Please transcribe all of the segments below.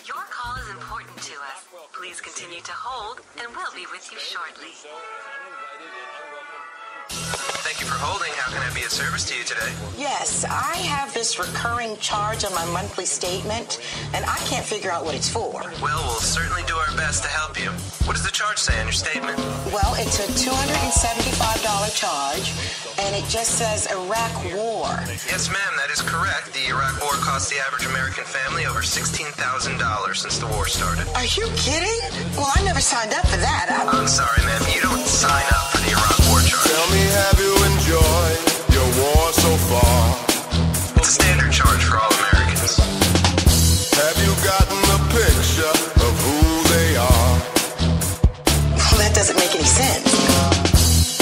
Your call is important to us. Please continue to hold, and we'll be with you shortly. Thank you for holding. How can I be of service to you today? Yes, I have this recurring charge on my monthly statement, and I can't figure out what it's for. Well, we'll certainly do our best to help you. What does the charge say on your statement? Well, it's a $275 charge, and it just says Iraq War. Yes, ma'am, that is correct. The Iraq War cost the average American family over $16,000 since the war started. Are you kidding? Well, I never signed up for that. I'm sorry, ma'am. You don't sign up for the Iraq War charge. Tell me, have you enjoyed your war so far? It's a standard charge for all Americans. Have you gotten a picture of who they are? Well, that doesn't make any sense.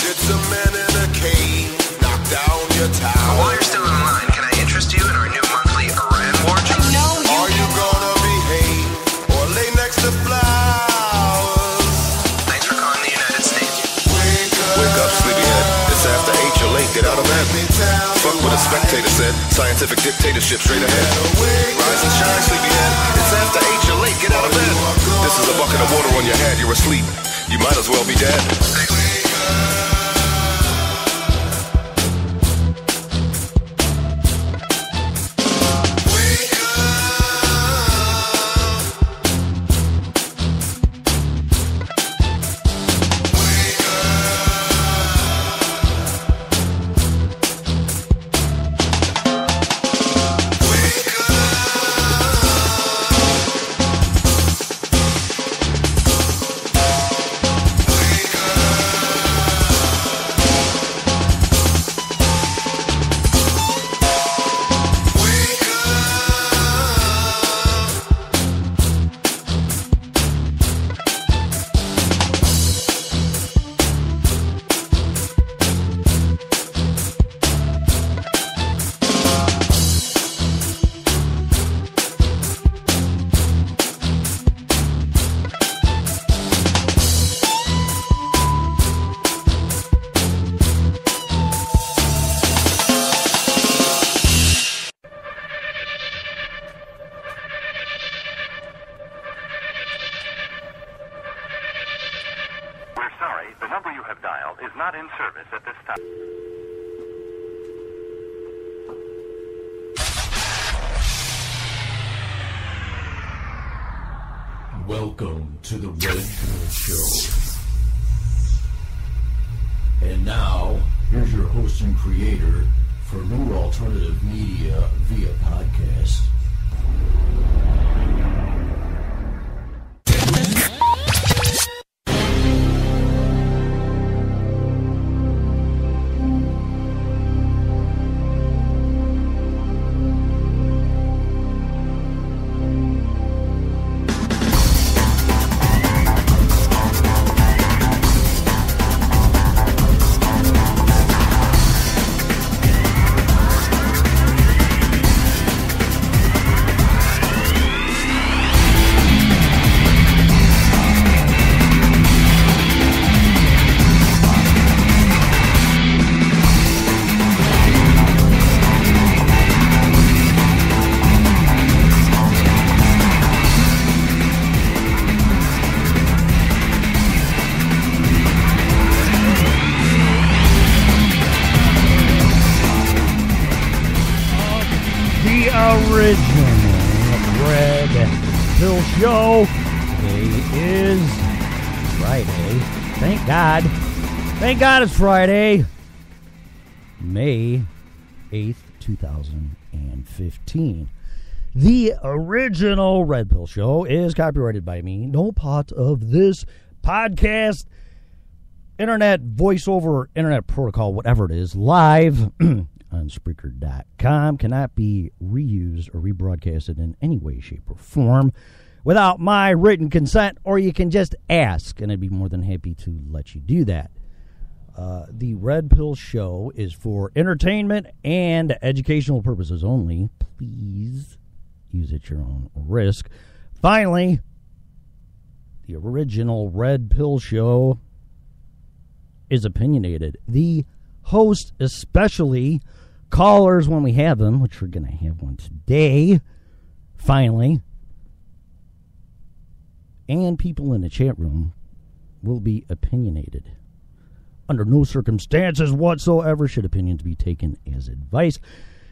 Did some men in a cave knock down your tower? While you're still in line, can I interest you in our new monthly Iran War charge? No, Are you gonna behave or lay next to flowers? Thanks for calling the United States. Wake up, sleepyhead. It's after 8, you're late. Get out of bed. Fuck what a spectator said. Scientific dictatorship straight ahead. Rise and shine, sleepyhead. It's after 8, you're late. Get out of bed. This is a bucket of water on your head. You're asleep. You might as well be dead. The number you have dialed is not in service at this time. Welcome to the Red Pill Show. And now, here's your host and creator for New Alternative Media via podcast. Show. Today is Friday. Thank God. Thank God it's Friday. May 8th, 2015. The original Red Pill Show is copyrighted by me. No part of this podcast, internet voiceover, internet protocol, whatever it is, live on Spreaker.com cannot be reused or rebroadcasted in any way, shape, or form without my written consent, or you can just ask, and I'd be more than happy to let you do that. The Red Pill Show is for entertainment and educational purposes only. Please use at your own risk. Finally, the original Red Pill Show is opinionated. The host, especially callers when we have them, which we're going to have one today, finally, and people in the chat room will be opinionated. Under no circumstances whatsoever should opinions be taken as advice.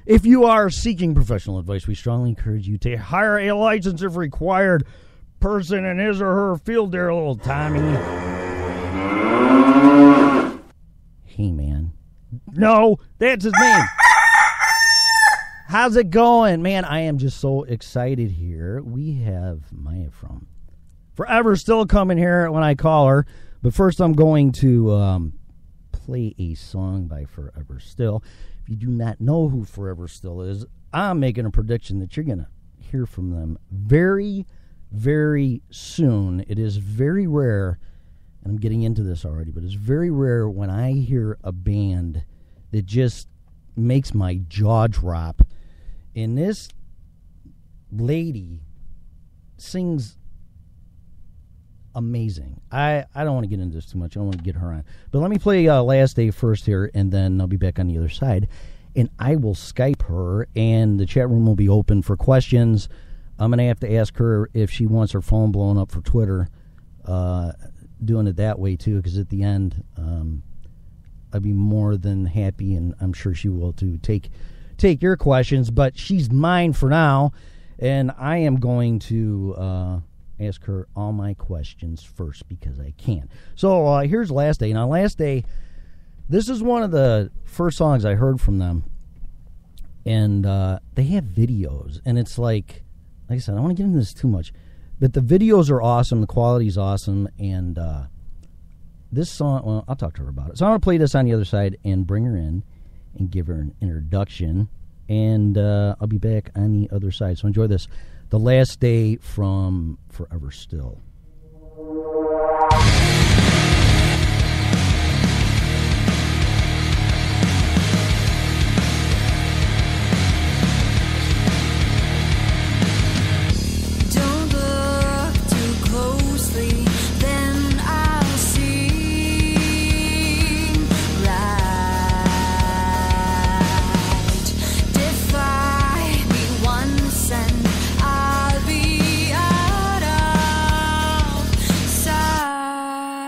If you are seeking professional advice, we strongly encourage you to hire a licensed, if required, person in his or her field there, little Tommy. Hey, man. No, that's his name. How's it going? Man, I am just so excited here. We have Maya from Forever Still coming here when I call her. But first I'm going to play a song by Forever Still. If you do not know who Forever Still is, I'm making a prediction that you're going to hear from them very, very soon. It is very rare, and I'm getting into this already, but it's very rare when I hear a band that just makes my jaw drop. And this lady sings amazing. I don't want to get into this too much. I don't want to get her on. But let me play Last Day first here, and then I'll be back on the other side. And I will Skype her, and the chat room will be open for questions. I'm going to have to ask her if she wants her phone blown up for Twitter, doing it that way, too, because at the end, I'd be more than happy, and I'm sure she will, to take your questions. But she's mine for now, and I am going to ask her all my questions first because I can. So here's Last Day. Now, Last Day, this is one of the first songs I heard from them, and they have videos, and it's like I said, I don't want to get into this too much, but the videos are awesome, the quality's awesome, and this song, well, I'll talk to her about it. So I'm going to play this on the other side and bring her in and give her an introduction, and I'll be back on the other side. So enjoy this. The Last Day from Forever Still. Don't look too closely, then I'll see right. Defy me once and I'll be out of sight.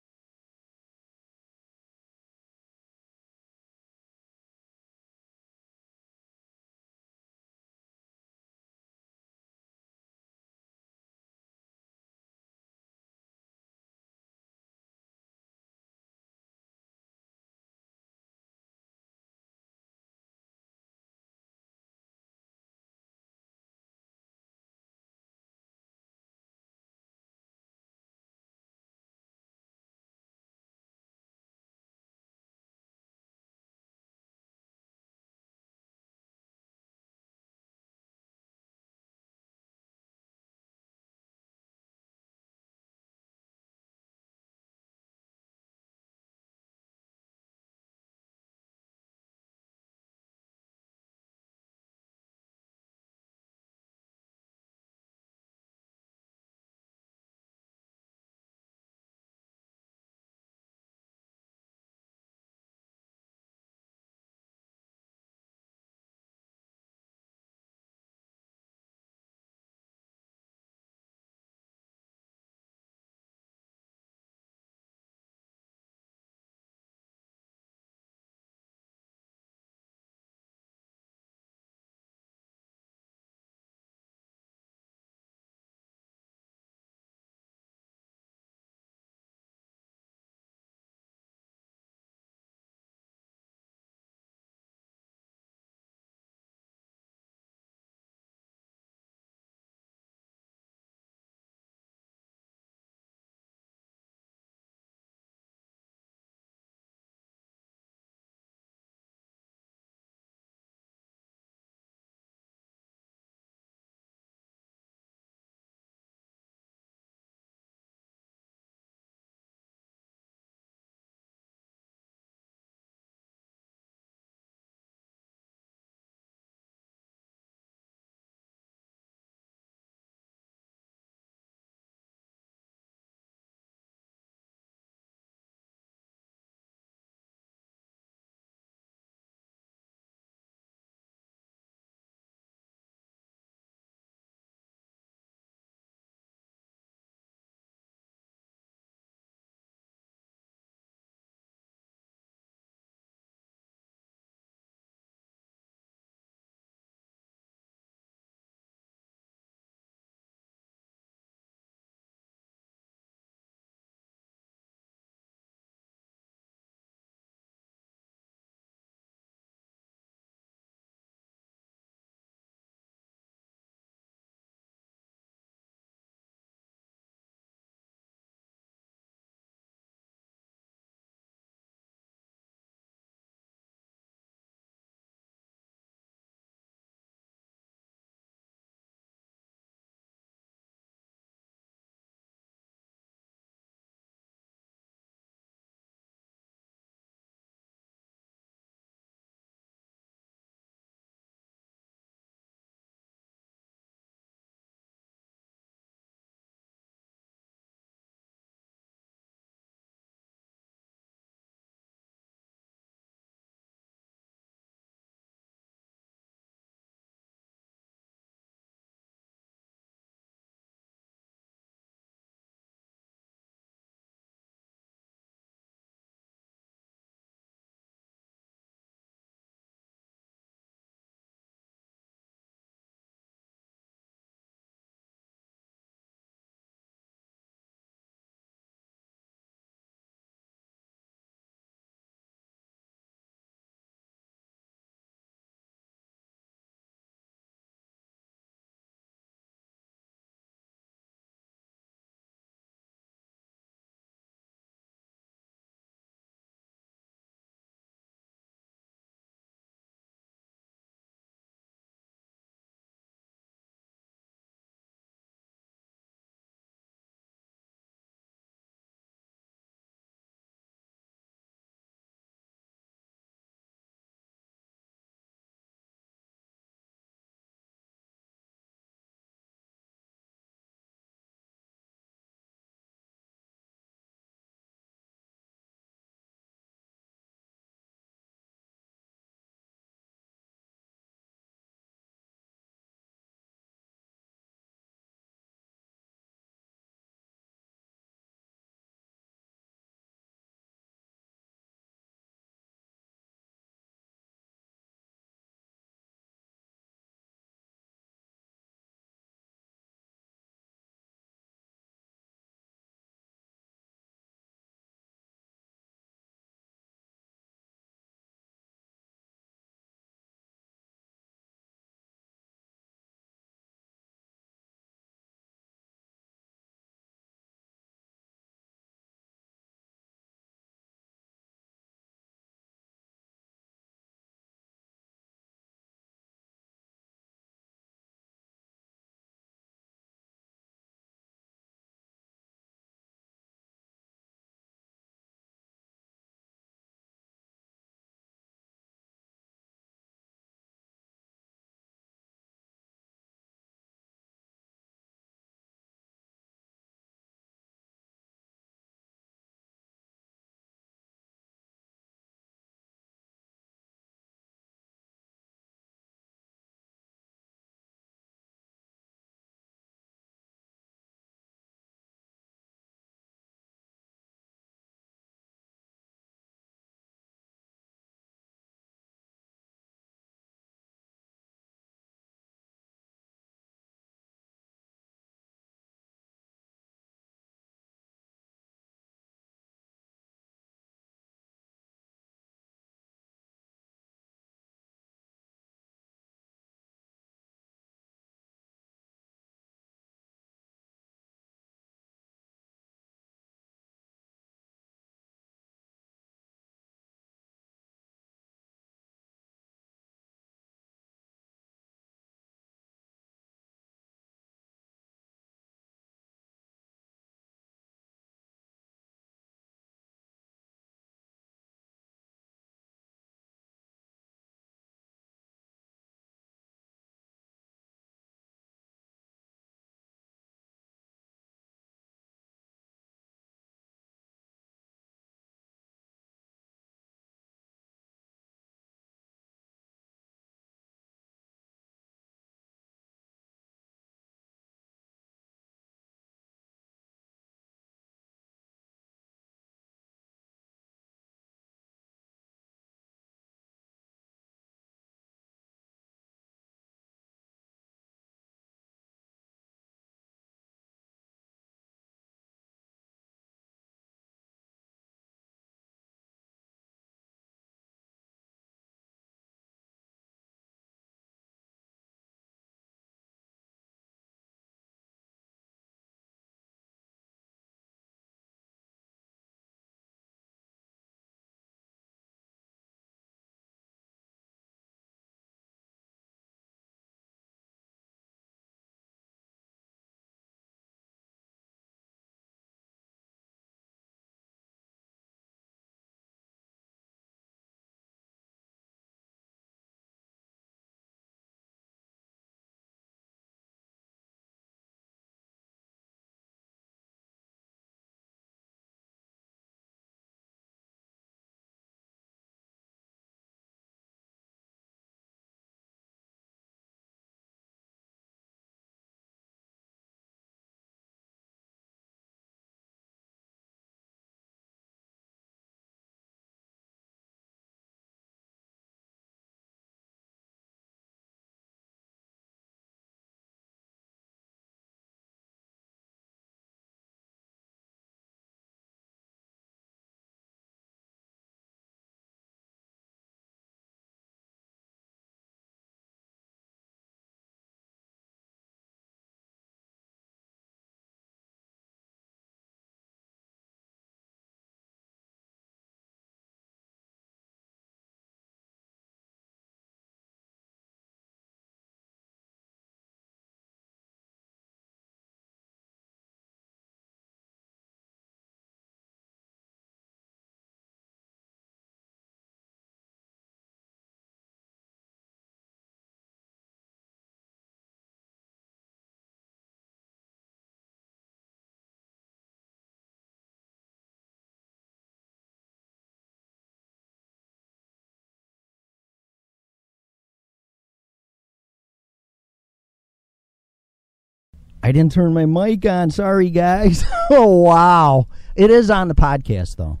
I didn't turn my mic on. Sorry, guys. Oh, wow. It is on the podcast, though.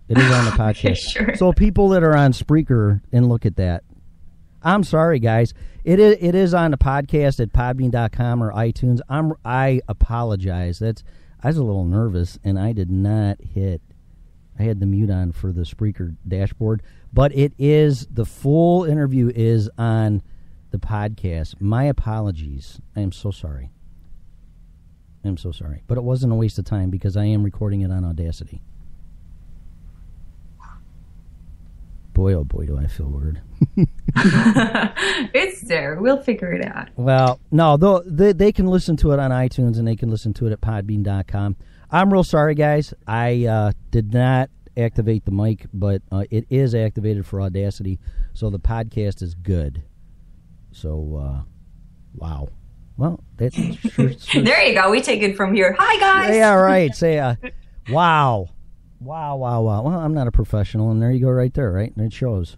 It is on the podcast. Sure. So people that are on Spreaker and look at that. I'm sorry, guys. It is on the podcast at podbean.com or iTunes. I apologize. I was a little nervous, and I did not hit. I had the mute on for the Spreaker dashboard, but it is, the full interview is on the podcast. My apologies. I am so sorry. I'm so sorry. But it wasn't a waste of time because I am recording it on Audacity. Boy, oh boy, do I feel weird. It's there. We'll figure it out. Well, no, they can listen to it on iTunes and they can listen to it at podbean.com. I'm real sorry, guys. I did not activate the mic, but it is activated for Audacity, so the podcast is good. So, wow. Well, that's sure. There you go. We take it from here. Hi, guys. Yeah, right. Say, wow. Wow. Well, I'm not a professional, and there you go right there, right? And it shows.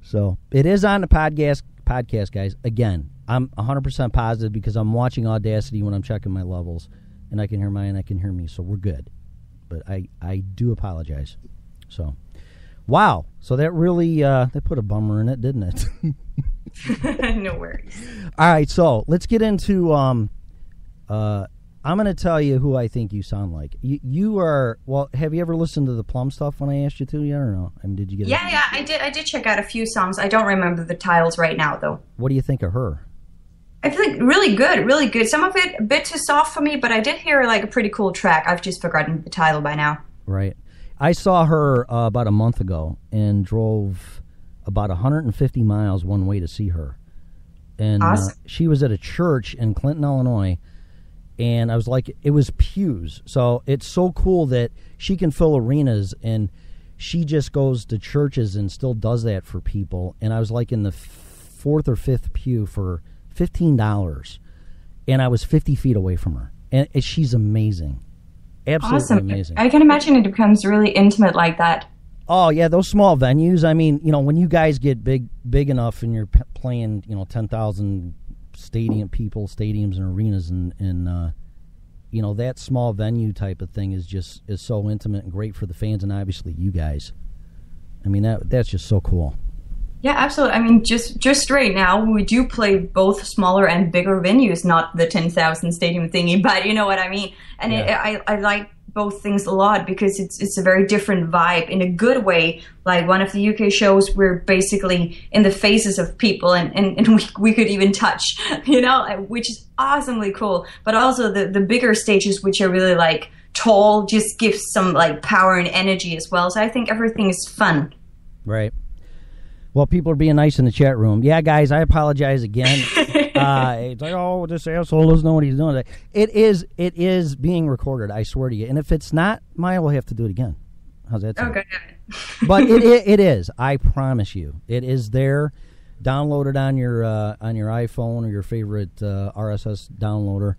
So, it is on the podcast, guys. Again, I'm 100% positive because I'm watching Audacity when I'm checking my levels, and I can hear mine and I can hear me, so we're good. But I do apologize. So, wow. So that really, they put a bummer in it, didn't it? No worries. All right, so let's get into, I'm going to tell you who I think you sound like. You are, well, have you ever listened to the Plum stuff when I asked you to yet or no? I mean, did you get Yeah, I did. I did check out a few songs. I don't remember the titles right now, though. What do you think of her? I feel like really good, really good. Some of it a bit too soft for me, but I did hear like a pretty cool track. I've just forgotten the title by now. Right. I saw her about a month ago and drove about 150 miles one way to see her. And awesome. She was at a church in Clinton, Illinois, and I was like, it was pews. So it's so cool that she can fill arenas, and she just goes to churches and still does that for people. And I was like in the fourth or fifth pew for $15, and I was 50 feet away from her. And she's amazing. Absolutely awesome. Amazing. I can imagine it becomes really intimate like that. Oh, yeah, those small venues. I mean, you know, when you guys get big enough and you're playing, 10,000 stadiums and arenas and that small venue type of thing is so intimate and great for the fans and obviously you guys. I mean, that's just so cool. Yeah, absolutely. I mean, just right now, we do play both smaller and bigger venues, not the 10,000 stadium thingy, but you know what I mean. And yeah. I like both things a lot because it's a very different vibe in a good way. Like one of the UK shows, we're basically in the faces of people and we could even touch, which is awesomely cool. But also the bigger stages, which are really like tall, just gives some like power and energy as well. So I think everything is fun. Right. Well, people are being nice in the chat room. Yeah, guys, I apologize again. It's like, oh, this asshole doesn't know what he's doing. It is being recorded, I swear to you. And if it's not, Maya will have to do it again. How's that sound? Okay. But it is. I promise you. It is there. Download it on your iPhone or your favorite RSS downloader,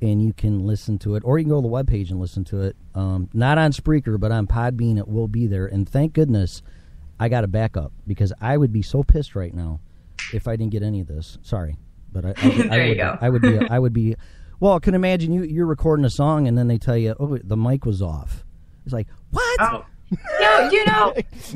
and you can listen to it. Or you can go to the webpage and listen to it. Not on Spreaker, but on Podbean, it will be there. And thank goodness I got a backup because I would be so pissed right now if I didn't get any of this. Sorry, but I would be. Well, I can imagine you're recording a song and then they tell you, oh, the mic was off. It's like, what? Oh.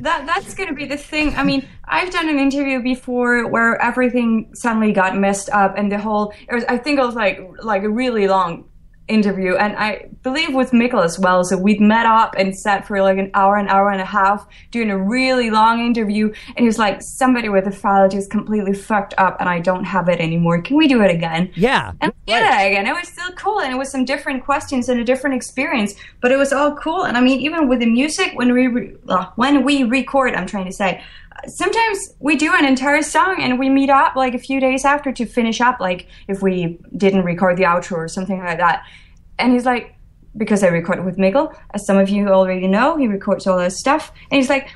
That's going to be the thing. I mean, I've done an interview before where everything suddenly got messed up and I think it was like a really long interview, and I believe with Mikkel as well. So we'd met up and sat for like an hour and a half doing a really long interview, and he was like, somebody with the file just completely fucked up and I don't have it anymore. Can we do it again? Yeah. And we did it again. It was still cool, and it was some different questions and a different experience, but it was all cool. And I mean, even with the music, when we record, I'm trying to say, sometimes we do an entire song and we meet up like a few days after to finish up, like if we didn't record the outro or something like that. And he's like, because I recorded with Mikkel, as some of you already know, he records all that stuff. And he's like,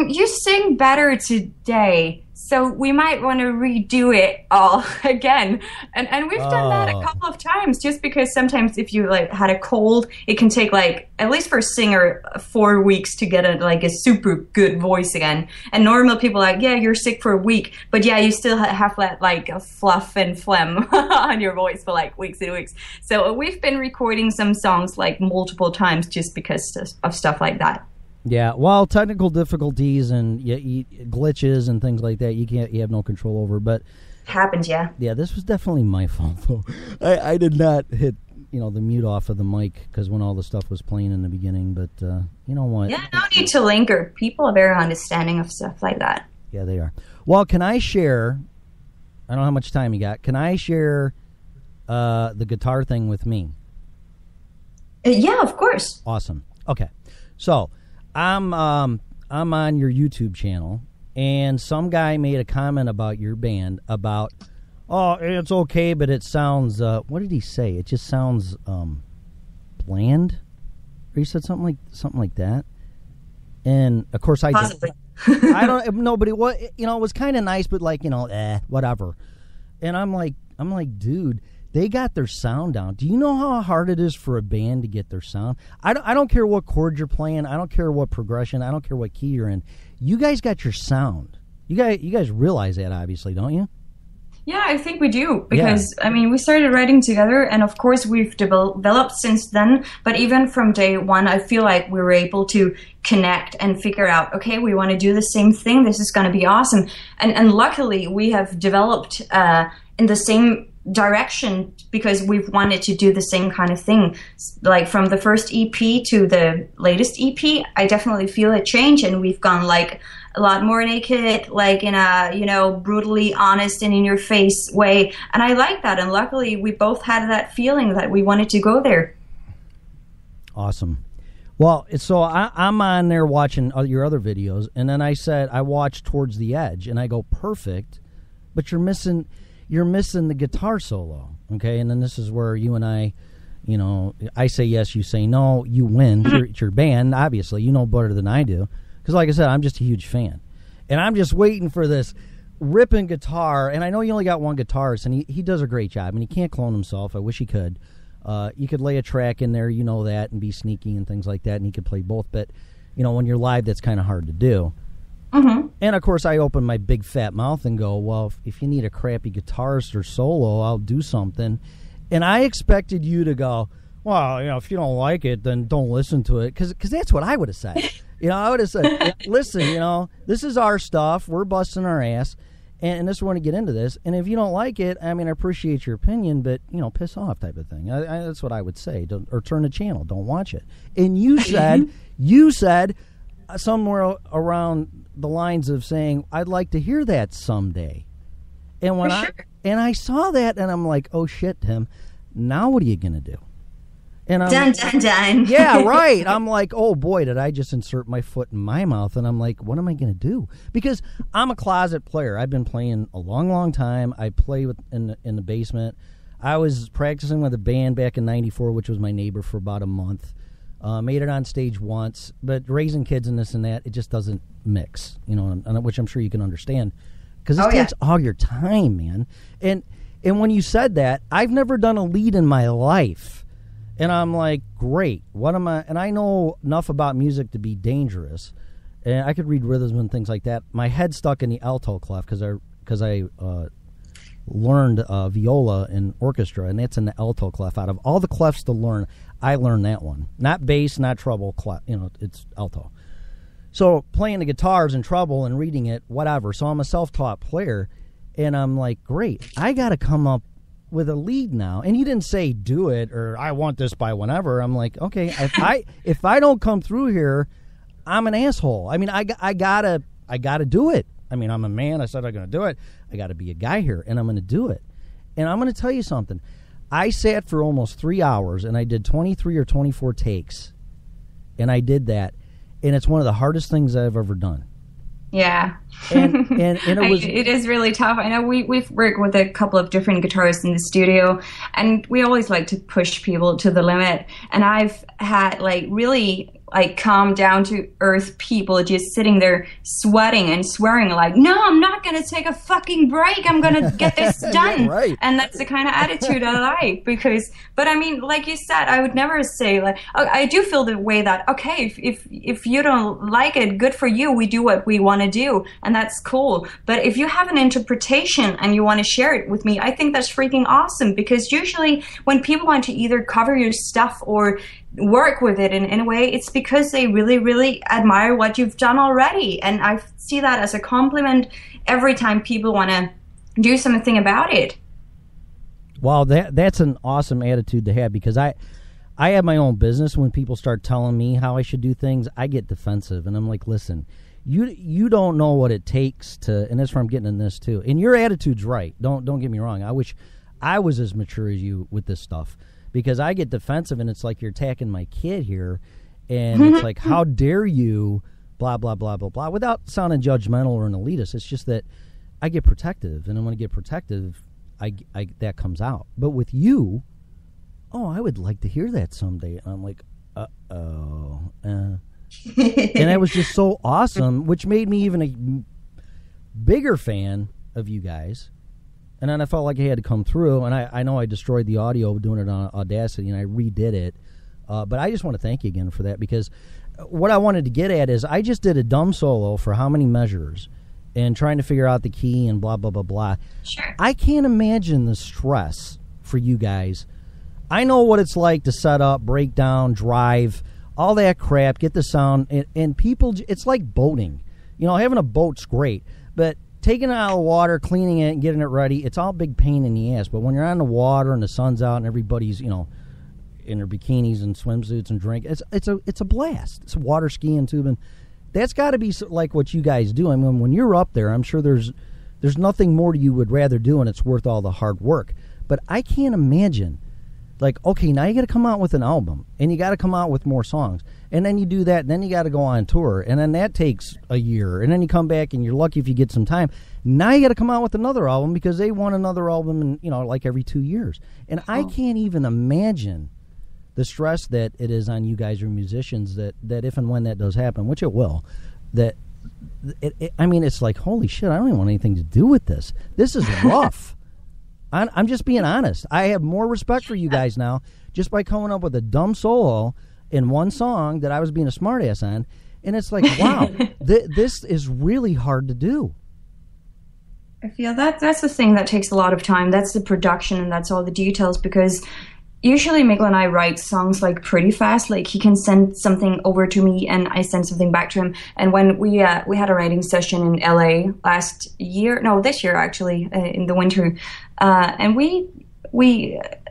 you sing better today. So we might want to redo it all again. And we've done that a couple of times just because sometimes if you like had a cold, it can take like, at least for a singer, 4 weeks to get a super good voice again. And normal people are like, yeah, you're sick for a week, but yeah, you still have that like a fluff and phlegm on your voice for like weeks and weeks. So we've been recording some songs like multiple times just because of stuff like that. Yeah, well, technical difficulties and glitches and things like that, you have no control over. But happens, yeah. Yeah, this was definitely my fault, though. I did not hit the mute off of the mic because when all the stuff was playing in the beginning. But you know what? Yeah, no need to linger. People are very understanding of stuff like that. Yeah, they are. Well, can I share? I don't know how much time you got. Can I share the guitar thing with me? Yeah, of course. Awesome. Okay, so. I'm on your YouTube channel, and some guy made a comment about your band about, oh, it's okay, but it sounds, what did he say? It just sounds bland? Or he said something like that. And, of course, I Possibly. I don't know, but it was kind of nice, but like, whatever. And I'm like, dude, they got their sound down. Do you know how hard it is for a band to get their sound? I don't care what chord you're playing. I don't care what progression. I don't care what key you're in. You guys got your sound. You guys realize that, obviously, don't you? Yeah, I think we do. Because, I mean, we started writing together, and of course we've developed since then. But even from day one, I feel like we were able to connect and figure out, okay, we want to do the same thing. This is going to be awesome. And luckily, we have developed in the same direction because we've wanted to do the same kind of thing. Like from the first EP to the latest EP, I definitely feel a change, and we've gone like a lot more naked, like in a brutally honest and in your face way. And I like that. And luckily we both had that feeling that we wanted to go there. Awesome. Well, so I'm on there watching your other videos, and then I said I watched Towards the Edge, and I go, perfect, but you're missing the guitar solo, okay? And then this is where you and I say yes, you say no, you win. It's your band, obviously. You know better than I do. Because like I said, I'm just a huge fan. And I'm just waiting for this ripping guitar. And I know you only got one guitarist, and he does a great job. And he can't clone himself. I wish he could. You could lay a track in there, that, and be sneaky and things like that, and he could play both. But, when you're live, that's kind of hard to do. Mm-hmm. And, of course, I open my big fat mouth and go, well, if you need a crappy guitarist or solo, I'll do something. And I expected you to go, well, if you don't like it, then don't listen to it. Because that's what I would have said. I would have said, listen, this is our stuff. We're busting our ass. And this, we want to get into this. And if you don't like it, I mean, I appreciate your opinion, but, piss off type of thing. That's what I would say. Or turn the channel. Don't watch it. And you said somewhere around the lines of saying, I'd like to hear that someday. And when I saw that, and I'm like, oh, shit, Tim, now what are you going to do? And I'm done. Yeah, right. I'm like, oh, boy, did I just insert my foot in my mouth. And I'm like, what am I going to do? Because I'm a closet player. I've been playing a long, long time. I play in the basement. I was practicing with a band back in 94, which was my neighbor, for about a month. Made it on stage once. But raising kids and this and that, it just doesn't mix, which I'm sure you can understand. Because it takes all your time, man. And when you said that, I've never done a lead in my life. And I'm like, great. What am I? And I know enough about music to be dangerous, and I could read rhythms and things like that. My head's stuck in the alto clef because I learned viola in orchestra, and that's in the alto clef. Out of all the clefs to learn, I learned that one. Not bass, not treble clef. It's alto. So playing the guitars in treble and reading it, whatever. So I'm a self-taught player, and I'm like, great. I got to come up with a lead now. And he didn't say do it or I want this by whenever. I'm like, okay, if I don't come through here, I'm an asshole. I mean, I gotta do it. I mean, I'm a man. I said I'm gonna do it. I gotta be a guy here, and I'm gonna do it. And I'm gonna tell you something. I sat for almost 3 hours, and I did 23 or 24 takes, and I did that, and it's one of the hardest things I've ever done. Yeah. And it is really tough. I know we've worked with a couple of different guitarists in the studio, and we always like to push people to the limit. And I've had really like calm down to earth people just sitting there sweating and swearing like, no, I'm not going to take a fucking break. I'm going to get this done. Yeah, right. And that's the kind of attitude I like but I mean, like you said, I would never say like, I do feel the way that, okay, if you don't like it, good for you. We do what we want to do and that's cool. But if you have an interpretation and you want to share it with me, I think that's freaking awesome, because usually when people want to either cover your stuff or work with it in a way, it's because they really, really admire what you've done already. And I see that as a compliment every time people want to do something about it. Wow, that's an awesome attitude to have, because I have my own business. When people start telling me how I should do things, I get defensive, and I'm like, listen, you don't know what it takes to, and that's where I'm getting in this too. And your attitude's right. Don't get me wrong. I wish I was as mature as you with this stuff, because I get defensive, and it's like you're attacking my kid here, and it's like, how dare you, blah, blah, blah, blah, blah, without sounding judgmental or an elitist. It's just that I get protective, and then when I get protective, I that comes out. But with you, I would like to hear that someday. And I'm like, and that was just so awesome, which made me even a bigger fan of you guys. And then I felt like I had to come through, and I know I destroyed the audio doing it on Audacity, and I redid it. But I just want to thank you again for that, because what I wanted to get at is I just did a dumb solo for how many measures and trying to figure out the key and blah, blah, blah, blah. Sure. I can't imagine the stress for you guys. I know what it's like to set up, break down, drive, all that crap, get the sound, and people, it's like boating. You know, having a boat's great, but taking it out of the water, cleaning it, and getting it ready, it's all a big pain in the ass. But when you're on the water and the sun's out and everybody's, in their bikinis and swimsuits and drink, it's a blast. It's water skiing, tubing. That's got to be like what you guys do. I mean, when you're up there, I'm sure there's nothing more you would rather do, and it's worth all the hard work. But I can't imagine, like, okay, now you got to come out with an album, and you got to come out with more songs, and then you do that, and then you got to go on tour, and then that takes a year, and then you come back, and you're lucky if you get some time. Now you got to come out with another album, because they want another album, in, like every 2 years. And I can't even imagine the stress that it is on you guys, or musicians, that if and when that does happen, which it will, that it's like, holy shit, I don't even want anything to do with this. This is rough. I'm just being honest. I have more respect for you guys now just by coming up with a dumb solo in one song that I was being a smartass on, and it's like, wow, this is really hard to do. I feel that's the thing that takes a lot of time. That's the production, and that's all the details, because usually Mikkel and I write songs like pretty fast. Like he can send something over to me and I send something back to him. And when we had a writing session in LA this year actually, in the winter, and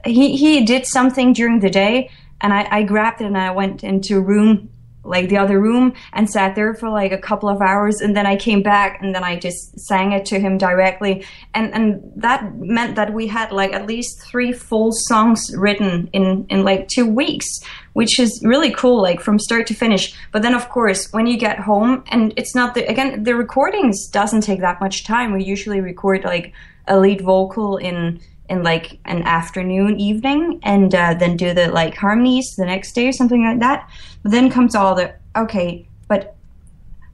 he did something during the day, and I grabbed it and I went into a room, like the other room, and sat there for like a couple of hours, and then I came back and then I just sang it to him directly, and that meant that we had like at least 3 full songs written in like 2 weeks, which is really cool, like from start to finish. But then of course when you get home, and it's not the recordings doesn't take that much time. We usually record like a lead vocal in like an afternoon, evening, and then do the like harmonies the next day or something like that. But then comes all the, okay, but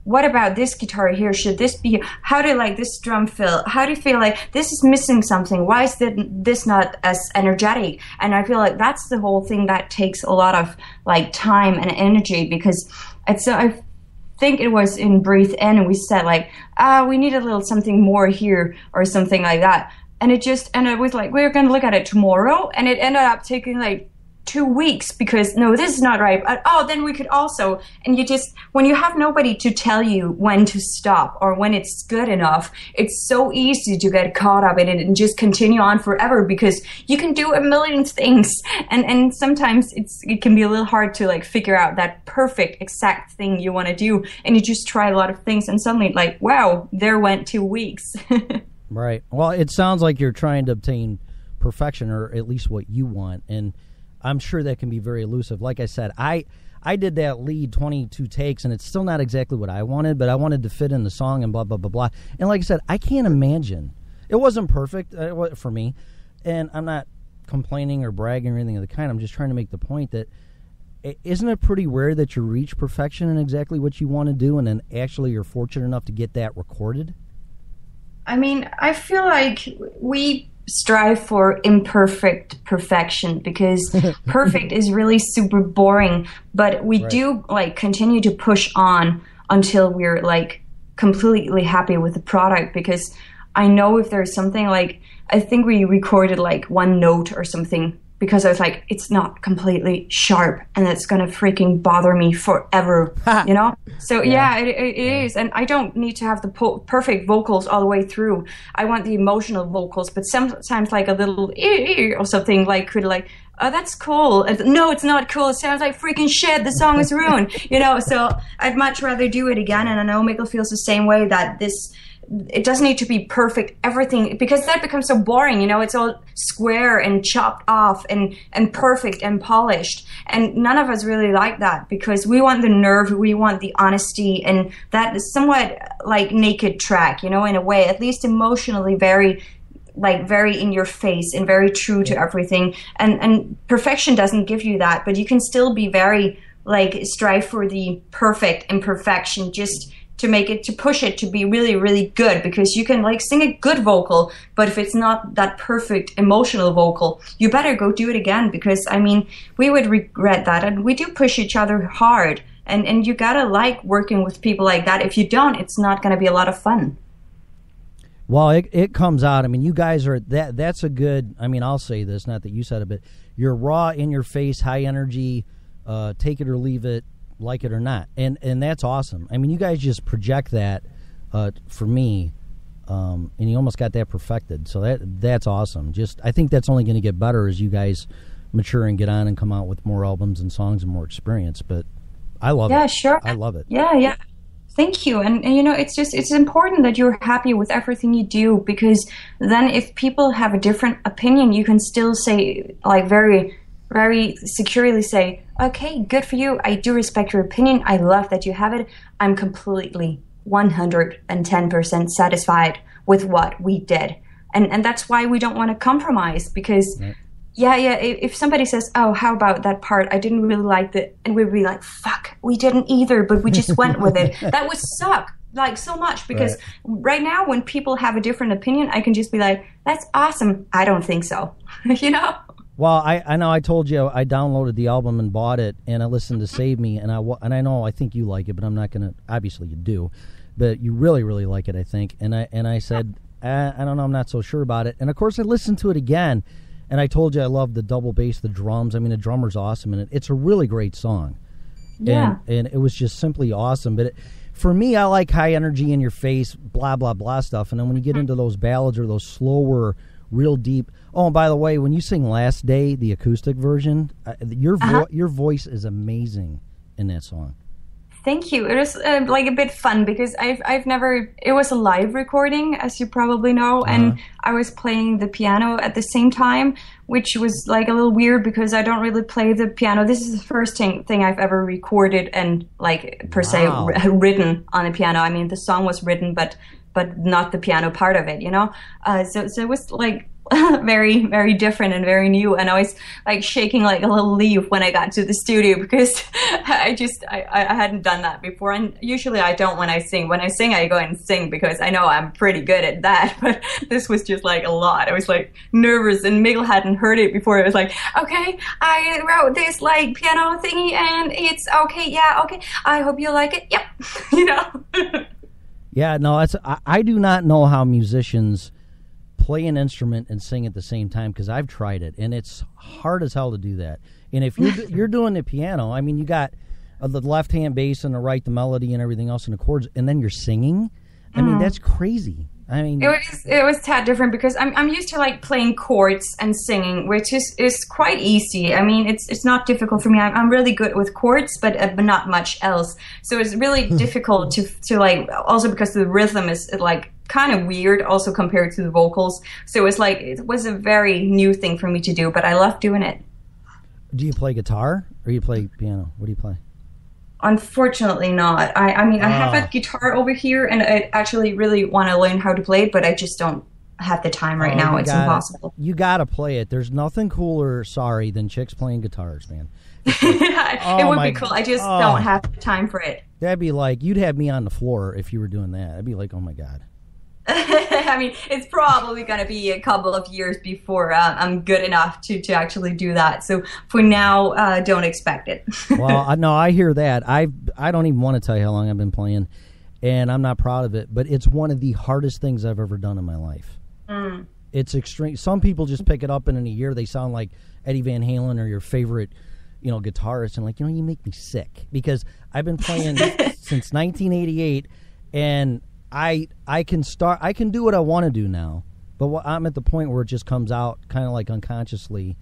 what about this guitar here? Should this be, how do you like this drum fill? How do you feel like this is missing something? Why is this not as energetic? And I feel like that's the whole thing that takes a lot of like time and energy, because I think it was in Breathe In, and we said like, we need a little something more here or something like that. And it was like, we're going to look at it tomorrow. And it ended up taking like 2 weeks, because no, this is not right. Then we could also, and when you have nobody to tell you when to stop or when it's good enough, it's so easy to get caught up in it and just continue on forever, because you can do a million things. And sometimes it can be a little hard to like figure out that perfect exact thing you want to do. And you just try a lot of things, and suddenly like, wow, there went 2 weeks. Right. Well, it sounds like you're trying to obtain perfection, or at least what you want, and I'm sure that can be very elusive. Like I said, I did that lead 22 takes, and it's still not exactly what I wanted, but I wanted to fit in the song and blah, blah, blah, blah. And like I said, I can't imagine. It wasn't perfect for me, and I'm not complaining or bragging or anything of the kind. I'm just trying to make the point that isn't it pretty rare that you reach perfection in exactly what you want to do, and then actually you're fortunate enough to get that recorded? I mean, I feel like we strive for imperfect perfection because perfect is really super boring, but we do like continue to push on until we're like completely happy with the product, because I know if there's something like, I think we recorded like one note or something because I was like, it's not completely sharp and it's going to freaking bother me forever, you know? So yeah, it is. And I don't need to have the perfect vocals all the way through. I want the emotional vocals, but sometimes like a little or something like could like, oh, that's cool. And, no, it's not cool. It sounds like freaking shit. The song is ruined, you know? So I'd much rather do it again. And I know Mikkel feels the same way, that it doesn't need to be perfect, everything, because that becomes so boring, you know? It's all square and chopped off and perfect and polished. And none of us really like that, because we want the nerve, we want the honesty, and that is somewhat like Naked track, you know, in a way, at least emotionally very in your face and very true to everything. And perfection doesn't give you that, but you can still be very like strive for the perfect imperfection, just to make it, to push it to be really, really good, because you can like sing a good vocal, but if it's not that perfect emotional vocal, you better go do it again, because I mean, we would regret that. And we do push each other hard, and you gotta like working with people like that. If you don't, it's not gonna be a lot of fun. Well, it comes out. I mean, you guys are that's a good, I mean, I'll say this, not that you said it, but you're raw, in your face, high energy, take it or leave it, like it or not, and that's awesome. I mean, you guys just project that for me, and you almost got that perfected. So that's awesome. Just, I think that's only going to get better as you guys mature and get on and come out with more albums and songs and more experience. But I love it. Yeah, sure. I love it. Yeah. Thank you. And you know, it's important that you're happy with everything you do, because then if people have a different opinion, you can still say, like, very, very securely say, okay, good for you. I do respect your opinion. I love that you have it. I'm completely 110% satisfied with what we did. And that's why we don't want to compromise, because if somebody says, oh, how about that part? I didn't really like it. And we'd be like, fuck, we didn't either, but we just went with it. That would suck like so much, because right now when people have a different opinion, I can just be like, that's awesome. I don't think so. You know? Well, I know I told you I downloaded the album and bought it, and I listened to Save Me, and I know I think you like it, but I'm not going to, obviously you do, but you really, really like it, I think. And I said, I don't know, I'm not so sure about it. And of course I listened to it again, and I told you I love the double bass, the drums. I mean, the drummer's awesome in it. It's a really great song. Yeah. And it was just simply awesome. But for me, I like high energy, in your face, blah, blah, blah stuff. And then when you get into those ballads or those slower, real deep. Oh, and by the way, when you sing Last Day, the acoustic version, your voice is amazing in that song. Thank you. It was like a bit fun, because I've never, it was a live recording, as you probably know, and I was playing the piano at the same time, which was like a little weird because I don't really play the piano. This is the first thing I've ever recorded and like per se written on the piano. I mean, the song was written, but not the piano part of it, you know? So it was like very, very different and very new, and I was like shaking like a little leaf when I got to the studio, because I hadn't done that before, and usually I don't when I sing. When I sing, I go and sing because I know I'm pretty good at that, but this was just like a lot. I was like nervous, and Mikkel hadn't heard it before. It was like, okay, I wrote this like piano thingy, and it's okay, yeah, okay, I hope you like it, yep, you know? Yeah, no, I do not know how musicians play an instrument and sing at the same time, because I've tried it, and it's hard as hell to do that. And if you're doing the piano, I mean, you got the left-hand bass and the right, the melody and everything else and the chords, and then you're singing. I mean, that's crazy. I mean, it was tad different, because I'm used to like playing chords and singing, which is quite easy. I mean, it's not difficult for me. I'm really good with chords, but not much else. So it's really difficult to like, also because the rhythm is like kind of weird, also compared to the vocals. So it was a very new thing for me to do, but I love doing it. Do you play guitar or you play piano? What do you play? Unfortunately not. I mean, I have a guitar over here, and I actually really want to learn how to play it, but I just don't have the time right now. It's impossible. You gotta play it. There's nothing cooler, than chicks playing guitars, man. It would be cool. I just don't have the time for it. That'd be like, you'd have me on the floor if you were doing that. I'd be like, oh my God. I mean, it's probably going to be a couple of years before I'm good enough to actually do that. So for now, don't expect it. Well, no, I hear that. I don't even want to tell you how long I've been playing, and I'm not proud of it, but it's one of the hardest things I've ever done in my life. It's extreme. Some people just pick it up, and in a year they sound like Eddie Van Halen or your favorite, guitarist, and you make me sick, because I've been playing since 1988, and I can do what I want to do now, but I'm at the point where it just comes out kind of like unconsciously,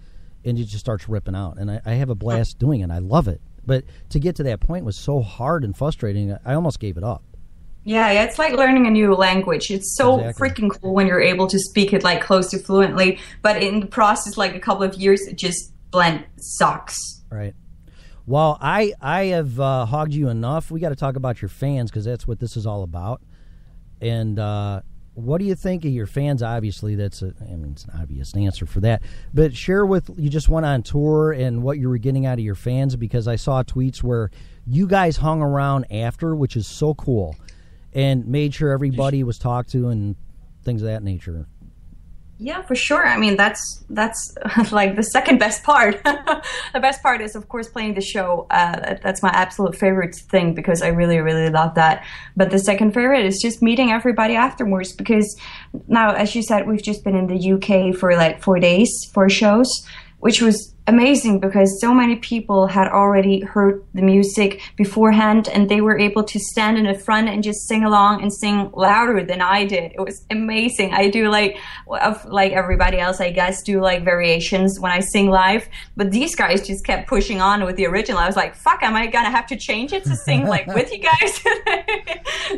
and it just starts ripping out, and I have a blast doing it. I love it, but to get to that point was so hard and frustrating. I almost gave it up. Yeah, it's like learning a new language. It's so freaking cool when you're able to speak it close to fluently, but in the process, a couple of years, it just sucks. Right. Well, I have hogged you enough. We got to talk about your fans, because that's what this is all about. And what do you think of your fans? Obviously, it's an obvious answer for that. But share you just went on tour and what you were getting out of your fans, because I saw tweets where you guys hung around after, which is so cool, and made sure everybody was talked to and things of that nature. Yeah, for sure. I mean, that's the second best part. The best part is, of course, playing the show. That's my absolute favorite thing, because I really, really love that. But the second favorite is just meeting everybody afterwards, because now, as you said, we've just been in the UK for 4 days for shows, which was amazing, because so many people had already heard the music beforehand, and they were able to stand in the front and just sing along and sing louder than I did. It was amazing. I do like everybody else, I guess, do variations when I sing live, but these guys just kept pushing on with the original. I was like, fuck, am I gonna have to change it to sing with you guys?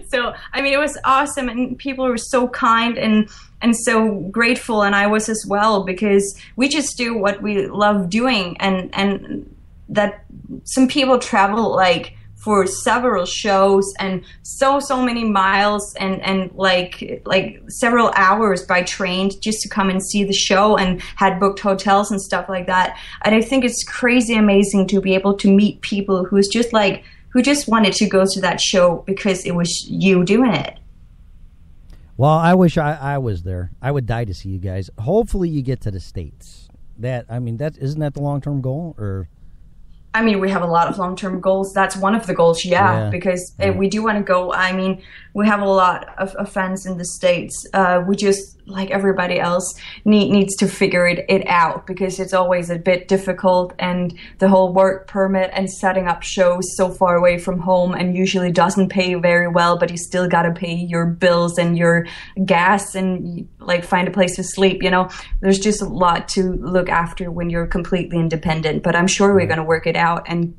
So I mean, it was awesome, and people were so kind and so grateful, and I was as well, because we just do what we love doing, and that some people travel for several shows and so many miles and several hours by train just to come and see the show, and had booked hotels and stuff like that. And I think it's crazy amazing to be able to meet people who just wanted to go to that show because it was you doing it. Well, I wish I was there. I would die to see you guys. Hopefully you get to the States. Isn't that the long-term goal? Or I mean, we have a lot of long-term goals. That's one of the goals, because we do want to go. I mean, we have a lot of fans in the States. We just, like everybody else, needs to figure it out, because it's always a bit difficult, and the whole work permit and setting up shows so far away from home and usually doesn't pay very well, but you still got to pay your bills and your gas and find a place to sleep. There's just a lot to look after when you're completely independent, but I'm sure we're going to work it out and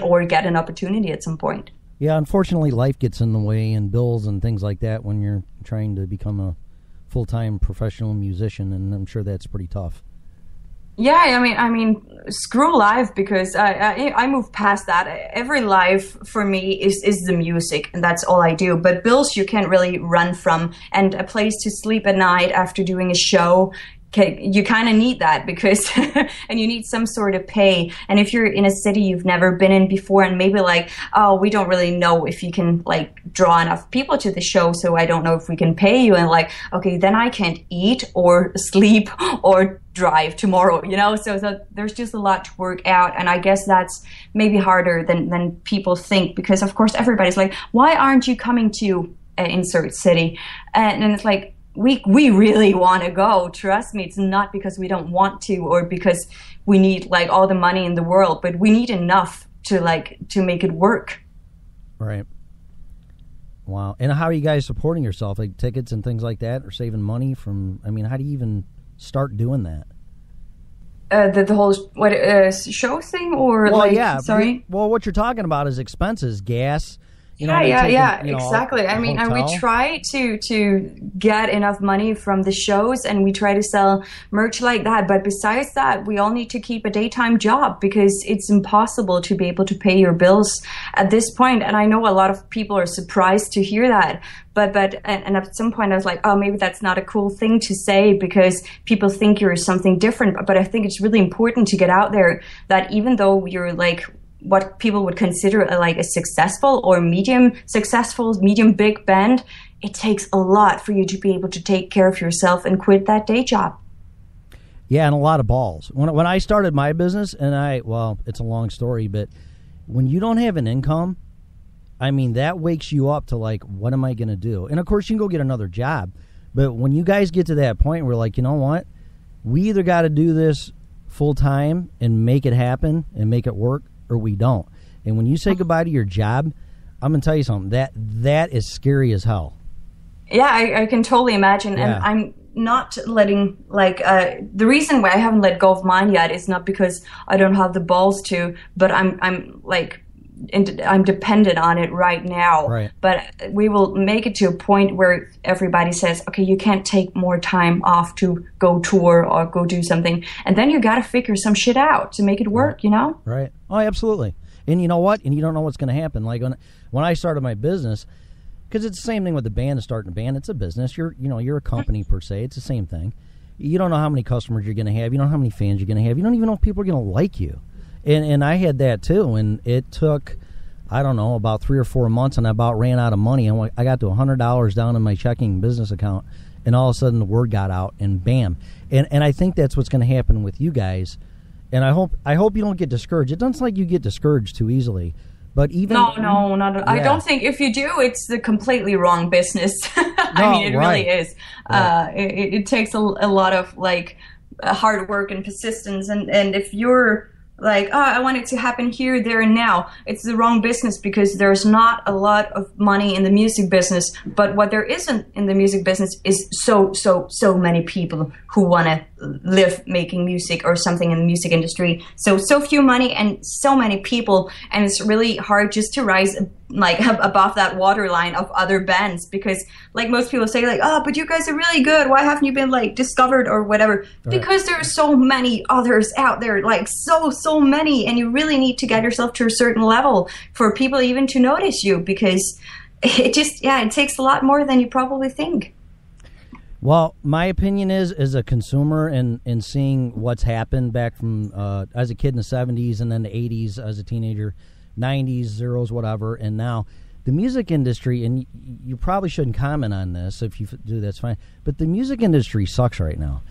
or get an opportunity at some point. Yeah, unfortunately, life gets in the way, and bills and things like that when you're trying to become a full-time professional musician, and I'm sure that's pretty tough. Yeah, I mean, screw life, because I moved past that. Every life for me is the music, and that's all I do. But bills you can't really run from, and a place to sleep at night after doing a show, you kind of need that, because and you need some sort of pay. And if you're in a city you've never been in before, and maybe we don't really know if you can draw enough people to the show, so I don't know if we can pay you, and okay, then I can't eat or sleep or drive tomorrow, so there's just a lot to work out. And I guess that's maybe harder than people think, because of course everybody's like, why aren't you coming to insert city? And it's we really want to go. Trust me, it's not because we don't want to, or because we need all the money in the world, but we need enough to make it work. Right. Wow. And how are you guys supporting yourself? Tickets and things like that, or saving money from? I mean, how do you even start doing that? The whole show thing, or well, yeah. Sorry. Well, what you're talking about is expenses, gas. Exactly. I mean, and we try to get enough money from the shows, and we try to sell merch like that. But besides that, we all need to keep a daytime job because it's impossible to be able to pay your bills at this point. And I know a lot of people are surprised to hear that. But at some point I was like, oh, maybe that's not a cool thing to say because people think you're something different. But I think it's really important to get out there that even though you're like what people would consider a successful or medium successful, medium big band, it takes a lot for you to be able to take care of yourself and quit that day job. Yeah, and a lot of balls. When I started my business, it's a long story, but when you don't have an income, I mean, that wakes you up to like, what am I going to do? And of course, you can go get another job. But when you guys get to that point where like, you know what? We either got to do this full time and make it happen and make it work, or we don't. And when you say goodbye to your job, I'm going to tell you something. That is scary as hell. Yeah, I can totally imagine. Yeah. And I'm not letting, the reason why I haven't let go of mine yet is not because I don't have the balls to, but I'm dependent on it right now. Right. But we will make it to a point where everybody says, okay, you can't take more time off to go tour or go do something. And then you got to figure some shit out to make it work, you know? Right. Oh, absolutely. And you know what? And you don't know what's going to happen. Like when I started my business, because it's the same thing with the band and starting a band. It's a business. You're a company per se. It's the same thing. You don't know how many customers you're going to have. You don't know how many fans you're going to have. You don't even know if people are going to like you. And I had that too, and it took, I don't know, about 3 or 4 months, and I about ran out of money. I got to $100 down in my checking business account, and all of a sudden the word got out, and bam. And I think that's what's going to happen with you guys. And I hope you don't get discouraged. It doesn't sound like you get discouraged too easily. But even no, not. Yeah. I don't think if you do, it's the completely wrong business. I mean, it really is. Right. It takes a lot of hard work and persistence, and if you're like, oh, I want it to happen here, there, and now. It's the wrong business because there's not a lot of money in the music business. But what there isn't in the music business is so many people who want to live making music or something in the music industry. So few money and so many people, and it's really hard just to rise above that waterline of other bands because most people say oh, but you guys are really good. Why haven't you been discovered or whatever? Right. Because there are so many others out there, so many, and you really need to get yourself to a certain level for people even to notice you because it takes a lot more than you probably think. Well, my opinion is, as a consumer and seeing what's happened back from as a kid in the 70s and then the 80s as a teenager, 90s, zeros, whatever, and now the music industry, and you probably shouldn't comment on this. If you do, that's fine. But the music industry sucks right now.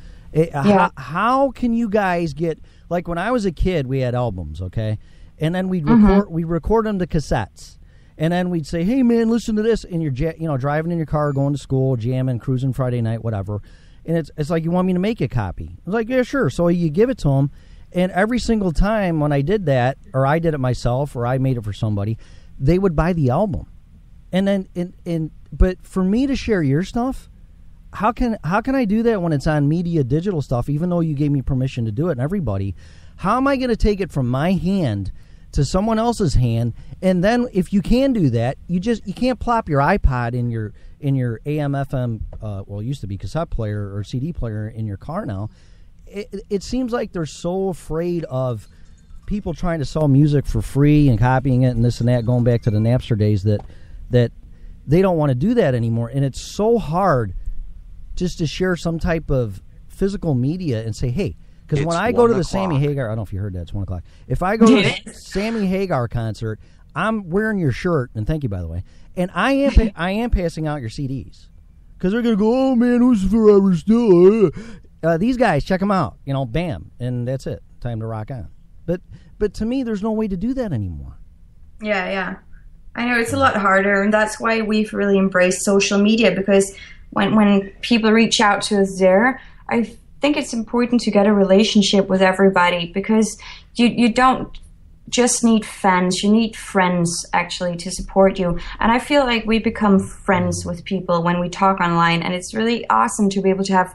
How can you guys get, when I was a kid, we had albums, okay? And then we'd record them to cassettes. And then we'd say, hey, man, listen to this. And you're driving in your car, going to school, jamming, cruising Friday night, whatever. And it's like, you want me to make a copy? I was like, yeah, sure. So you give it to them. And every single time when I did that, or I did it myself, or I made it for somebody, they would buy the album. And then, but for me to share your stuff, how can I do that when it's on media digital stuff, even though you gave me permission to do it and everybody? How am I going to take it from my hand to someone else's hand? And then if you can do that, you can't plop your iPod in your AM, FM, it used to be cassette player or CD player in your car now. It seems like they're so afraid of people trying to sell music for free and copying it and this and that, going back to the Napster days, that they don't want to do that anymore. And it's so hard just to share some type of physical media and say, hey, because when I go to the Sammy Hagar, I don't know if you heard that, it's 1 o'clock. If I go to the Sammy Hagar concert, I'm wearing your shirt, and thank you, by the way, and I am passing out your CDs. Because they're going to go, oh, man, who's forever still? These guys, check them out. Bam. And that's it. Time to rock on. But to me, there's no way to do that anymore. Yeah. I know it's a lot harder, and that's why we've really embraced social media, because when people reach out to us there, I think it's important to get a relationship with everybody, because you don't just need fans, you need friends actually to support you. And I feel like we become friends with people when we talk online, and it's really awesome to be able to have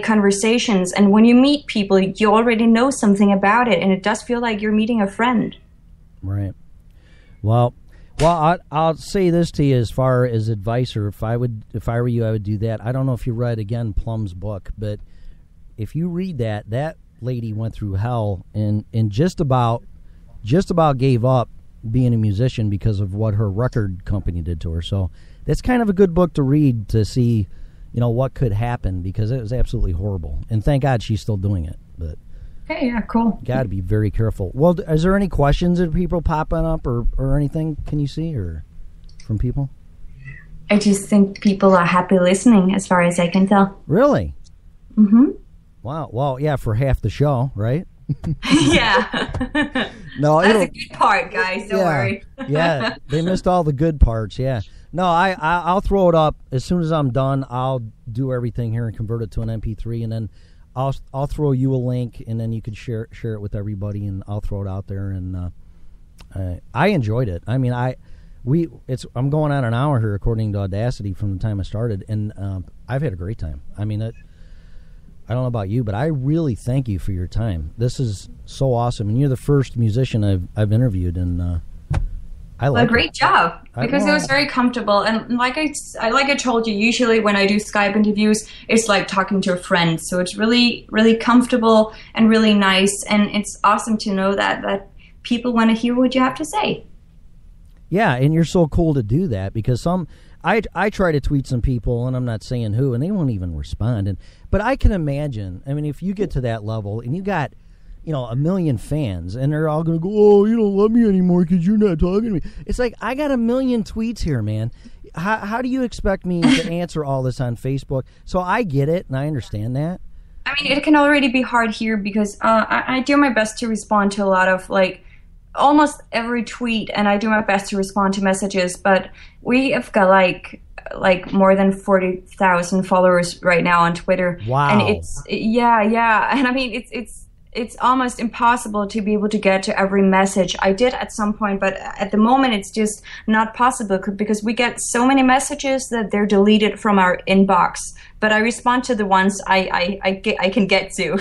conversations. And when you meet people, you already know something about it, and it does feel like you're meeting a friend. Right. Well, Well, I'll say this to you as far as advice, or if I were you, I would do that. I don't know if you read again Plum's book, but if you read that lady went through hell and just about gave up being a musician because of what her record company did to her. So that's kind of a good book to read to see, what could happen, because it was absolutely horrible. And thank God she's still doing it. But okay, yeah, cool. Got to be very careful. Well, is there any questions that people popping up or anything? Can you see or from people? I just think people are happy listening, as far as I can tell. Really? Mm-hmm. Wow. Well, yeah, for half the show, right? Yeah. No, that's a good part, guys. Don't worry. Yeah, they missed all the good parts. Yeah. No, I'll throw it up as soon as I'm done. I'll do everything here and convert it to an MP3, and then I'll throw you a link, and then you can share it with everybody, and I'll throw it out there. And I enjoyed it. I mean, I'm going on an hour here according to Audacity from the time I started, and I've had a great time. I mean, I don't know about you, but I really thank you for your time. This is so awesome, and you're the first musician I've interviewed, and I like. A great job, because it was very comfortable, and like I told you, usually when I do Skype interviews, it's like talking to a friend. So it's really, really comfortable and really nice, and it's awesome to know that people want to hear what you have to say. Yeah, and you're so cool to do that, because I try to tweet some people, and I'm not saying who, and they won't even respond. But I can imagine, I mean, if you get to that level and you got, 1 million fans, and they're all going to go, oh, you don't love me anymore because you're not talking to me. It's like, I got 1 million tweets here, man. How do you expect me to answer all this on Facebook? So I get it, and I understand that. I mean, it can already be hard here because I do my best to respond to a lot of, almost every tweet, and I do my best to respond to messages, but we have got like more than 40,000 followers right now on Twitter. Wow. And it's and I mean it's almost impossible to be able to get to every message. I did at some point, but at the moment it's just not possible because we get so many messages that they're deleted from our inbox, but I respond to the ones I can get to.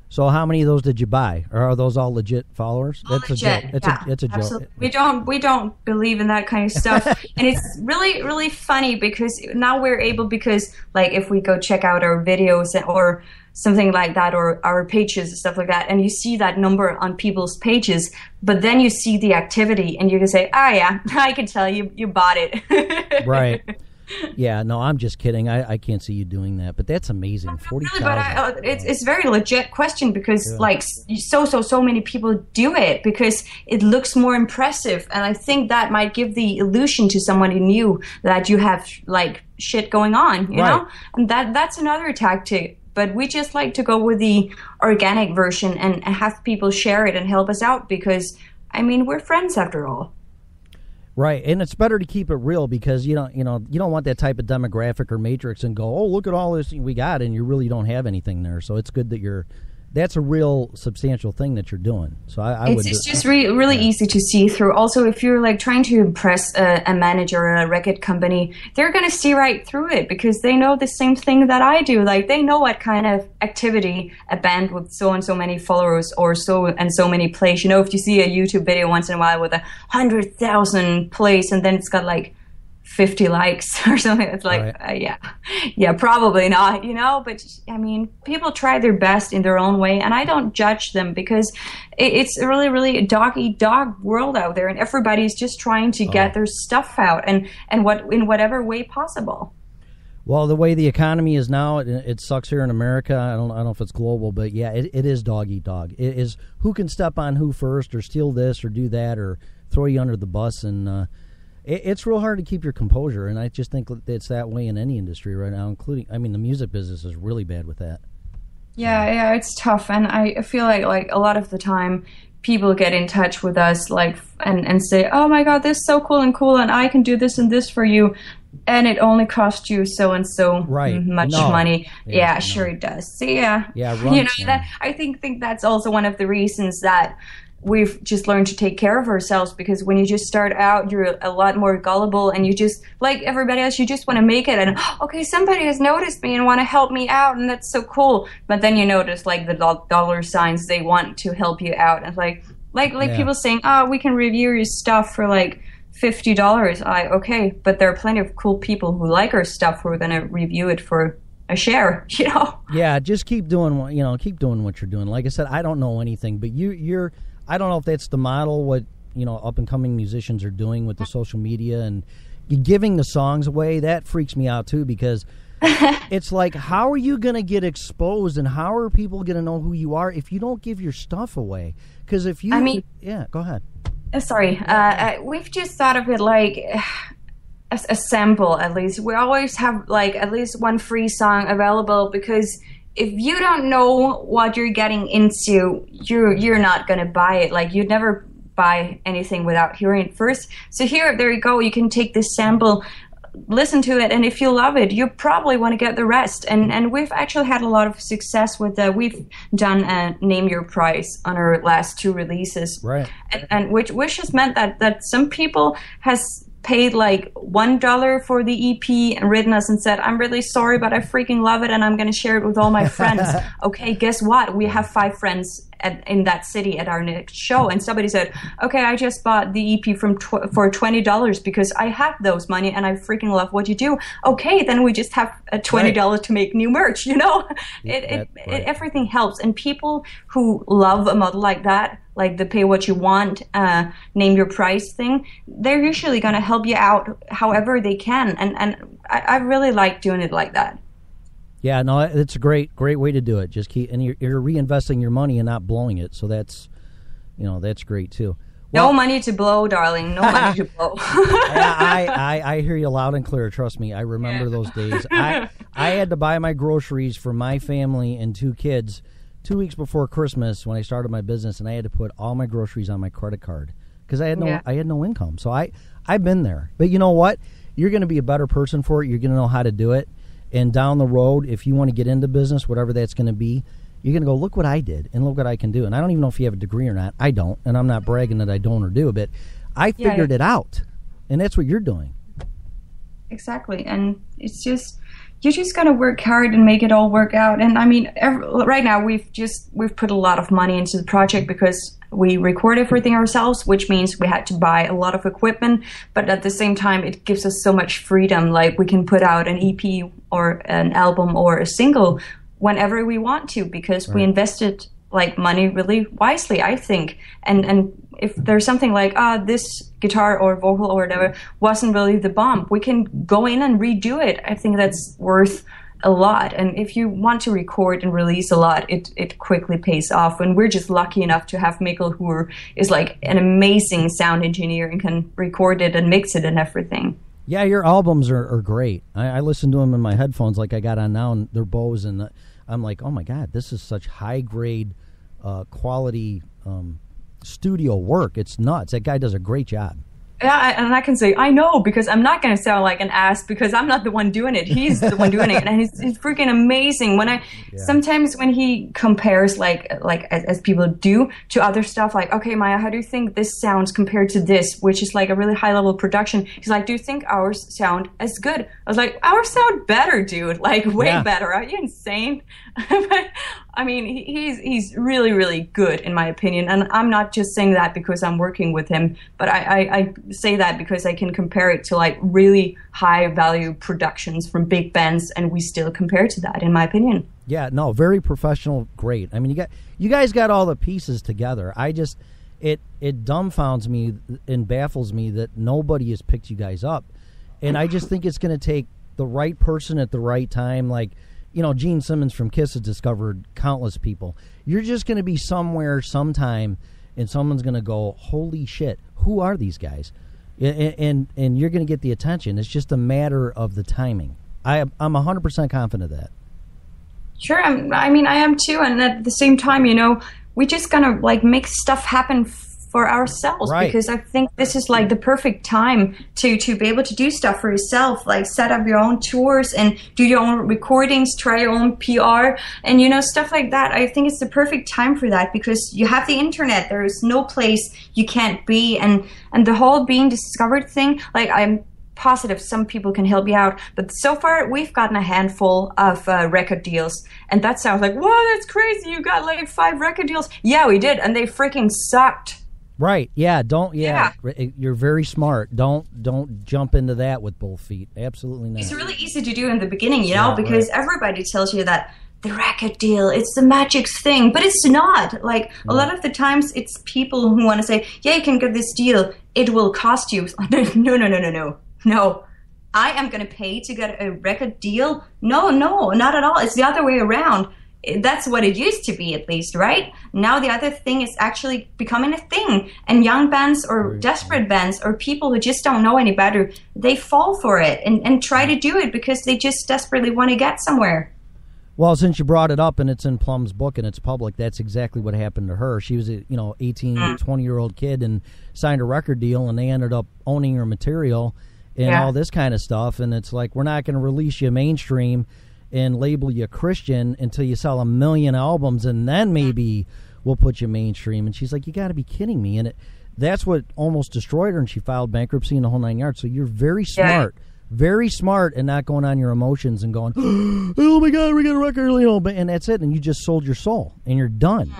So how many of those did you buy? Or are those all legit followers? That's legit. A joke. It's a Absolutely. joke. We don't believe in that kind of stuff. And it's really, really funny because now we're able, because if we go check out our videos or something like that, or our pages and stuff like that, and you see that number on people's pages, but then you see the activity and you can say, oh yeah, I can tell you bought it. Right. Yeah, no, I'm just kidding. I can't see you doing that, but that's amazing. 40,000. But it's very legit question because so many people do it because it looks more impressive, and I think that might give the illusion to someone new that you have shit going on, you know, and that's another tactic. But we just like to go with the organic version and have people share it and help us out because I mean we're friends after all. Right, and it's better to keep it real because you don't want that type of demographic or matrix and go, oh, look at all this we got, and you really don't have anything there. So it's good that that's a real substantial thing that you're doing. So it's just really easy to see through. Also, if you're trying to impress a manager or a record company, they're going to see right through it because they know the same thing that I do. They know what kind of activity a band with so and so many followers or so and so many plays. If you see a YouTube video once in a while with 100,000 plays and then it's got 50 likes or something, it's yeah, probably not, but I mean, people try their best in their own way, and I don't judge them because it's a really, really dog-eat-dog world out there, and everybody's just trying to get their stuff out and in whatever way possible. Well, the way the economy is now, it sucks here in America. I don't know if it's global, but yeah, it is dog-eat-dog. It is who can step on who first or steal this or do that or throw you under the bus, and it's real hard to keep your composure, and I just think it's that way in any industry right now, including, I mean, the music business is really bad with that. Yeah, it's tough, and I feel like a lot of the time people get in touch with us and say, oh my God, this is so cool, and I can do this and this for you, and it only cost you so and so much money. Yeah, sure it does. So I think that's also one of the reasons that we've just learned to take care of ourselves, because when you just start out, you're a lot more gullible, and you just, like everybody else, you just want to make it, and okay, somebody has noticed me and want to help me out, and that's so cool. But then you notice the dollar signs, they want to help you out, and Like Yeah. people saying, "Oh, we can review your stuff for like $50." Okay, but there are plenty of cool people who like our stuff who are going to review it for a share. You know? Yeah, just keep doing what you're doing. Like I said, I don't know anything, but you're. I don't know if that's the model what up and coming musicians are doing with the social media and giving the songs away. That freaks me out too, because it's like, how are you going to get exposed and how are people going to know who you are if you don't give your stuff away? Because if you, go ahead. Sorry, we've just thought of it like a sample. At least we always have like at least one free song available, because if you don't know what you're getting into, you're not gonna buy it. Like, you'd never buy anything without hearing it first. So there you go. You can take this sample, listen to it, and if you love it, you probably want to get the rest. And we've actually had a lot of success with that. We've done Name Your Price on our last 2 releases, right? And which has meant that some people has paid like $1 for the EP and written us and said, "I'm really sorry, but I freaking love it and I'm going to share it with all my friends." Okay, guess what? We have 5 friends in that city at our next show, and somebody said, "Okay, I just bought the EP for $20 because I have those money and I freaking love what you do." Okay, then we just have $20 to make new merch. Everything helps, and people who love a model like that, like the pay what you want, name your price thing, they're usually going to help you out however they can, and I really like doing it like that. Yeah, no, it's a great way to do it. Just and you're reinvesting your money and not blowing it. So that's great too. Well, no money to blow, darling. No money to blow. I hear you loud and clear. Trust me, I remember those days. I had to buy my groceries for my family and 2 kids 2 weeks before Christmas when I started my business, and I had to put all my groceries on my credit card because I had no income. So I've been there. But you know what? You're going to be a better person for it. You're going to know how to do it. And down the road, if you want to get into business, whatever that's going to be, you're going to go, look what I did and look what I can do. And I don't even know if you have a degree or not. I don't. And I'm not bragging that I don't or do, but I figured it out. And that's what you're doing. Exactly. And it's just, you just got to work hard and make it all work out. And I mean, right now we've put a lot of money into the project because we record everything ourselves, which means we had to buy a lot of equipment. But at the same time, it gives us so much freedom. Like, we can put out an EP or an album or a single whenever we want to, because we invested like money really wisely, I think. And if there's something like, this guitar or vocal or whatever wasn't really the bomb, we can go in and redo it. I think that's worth a lot. And if you want to record and release a lot, it quickly pays off. And we're just lucky enough to have Mikkel, who is like an amazing sound engineer and can record it and mix it and everything. Yeah, your albums are great. I listen to them in my headphones like I got on now, and they're Bose, and I'm like, oh my God, this is such high-grade quality studio work. It's nuts. That guy does a great job. Yeah, and I can say, I know, because I'm not going to sound like an ass, because I'm not the one doing it. He's the one doing it, and he's freaking amazing. Sometimes when he compares, like as people do, to other stuff, like, okay, Maya, how do you think this sounds compared to this, which is like a really high-level production? He's like, do you think ours sound as good? I was like, ours sound better, dude, like way better. Are you insane? But, I mean, he's really, really good, in my opinion. And I'm not just saying that because I'm working with him, but I say that because I can compare it to like really high value productions from big bands, and we still compare to that, in my opinion. Yeah, no, very professional, great. I mean, you guys got all the pieces together. It dumbfounds me and baffles me that nobody has picked you guys up. And I just think it's going to take the right person at the right time. Like, Gene Simmons from Kiss has discovered countless people. You're just going to be somewhere sometime, and someone's going to go, holy shit, who are these guys? And you're going to get the attention. It's just a matter of the timing. I'm 100% confident of that. Sure, I mean, I am too. And at the same time, we just gonna like make stuff happen for ourselves, right? Because I think this is like the perfect time to be able to do stuff for yourself, like set up your own tours and do your own recordings, try your own PR, and stuff like that. I think it's the perfect time for that because you have the internet. There is no place you can't be, and the whole being discovered thing. Like, I'm positive some people can help you out, but so far we've gotten a handful of record deals, and that sounds like, whoa, that's crazy, you got like 5 record deals. Yeah, we did, and they freaking sucked. Right. Yeah. You're very smart. Don't jump into that with both feet. Absolutely not. It's really easy to do in the beginning, because everybody tells you that the record deal, it's the magic thing, but it's not. Like a lot of the times it's people who want to say, yeah, you can get this deal. It will cost you. No. I am going to pay to get a record deal? No, not at all. It's the other way around. That's what it used to be, at least, right? Now the other thing is actually becoming a thing. And young bands or desperate bands or people who just don't know any better, they fall for it and try to do it because they just desperately want to get somewhere. Well, since you brought it up and it's in Plum's book and it's public, that's exactly what happened to her. She was a 18, 20-year-old kid and signed a record deal, and they ended up owning her material and all this kind of stuff. And it's like, we're not going to release you mainstream and label you Christian until you sell 1 million albums, and then maybe we'll put you mainstream. And she's like, you got to be kidding me. And that's what almost destroyed her, and she filed bankruptcy in the whole 9 yards. So you're very smart. Very smart and not going on your emotions and going, oh my God, we got a record, and that's it. And you just sold your soul and you're done.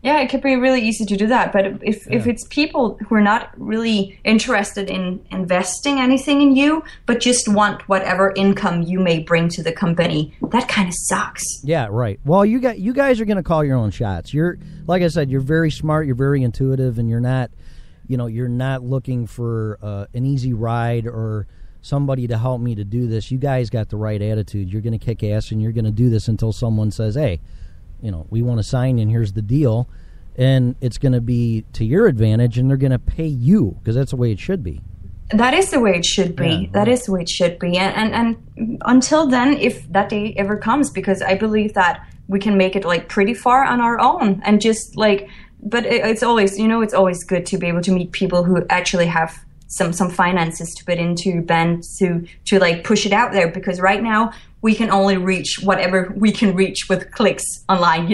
Yeah, it could be really easy to do that. But if it's people who are not really interested in investing anything in you, but just want whatever income you may bring to the company, that kind of sucks. Yeah, right. Well, you guys are going to call your own shots. You're, like I said, you're very smart, you're very intuitive, and you're not looking for an easy ride or somebody to help me to do this. You guys got the right attitude. You're going to kick ass, and you're going to do this until someone says, hey, we want to sign you, and here's the deal. And it's going to be to your advantage, and they're going to pay you, because that's the way it should be. That is the way it should be. Yeah, that is the way it should be. And until then, if that day ever comes, because I believe that we can make it like pretty far on our own, and just like, but it's always, it's always good to be able to meet people who actually have some finances to put into bands to like push it out there, because right now we can only reach whatever we can reach with clicks online,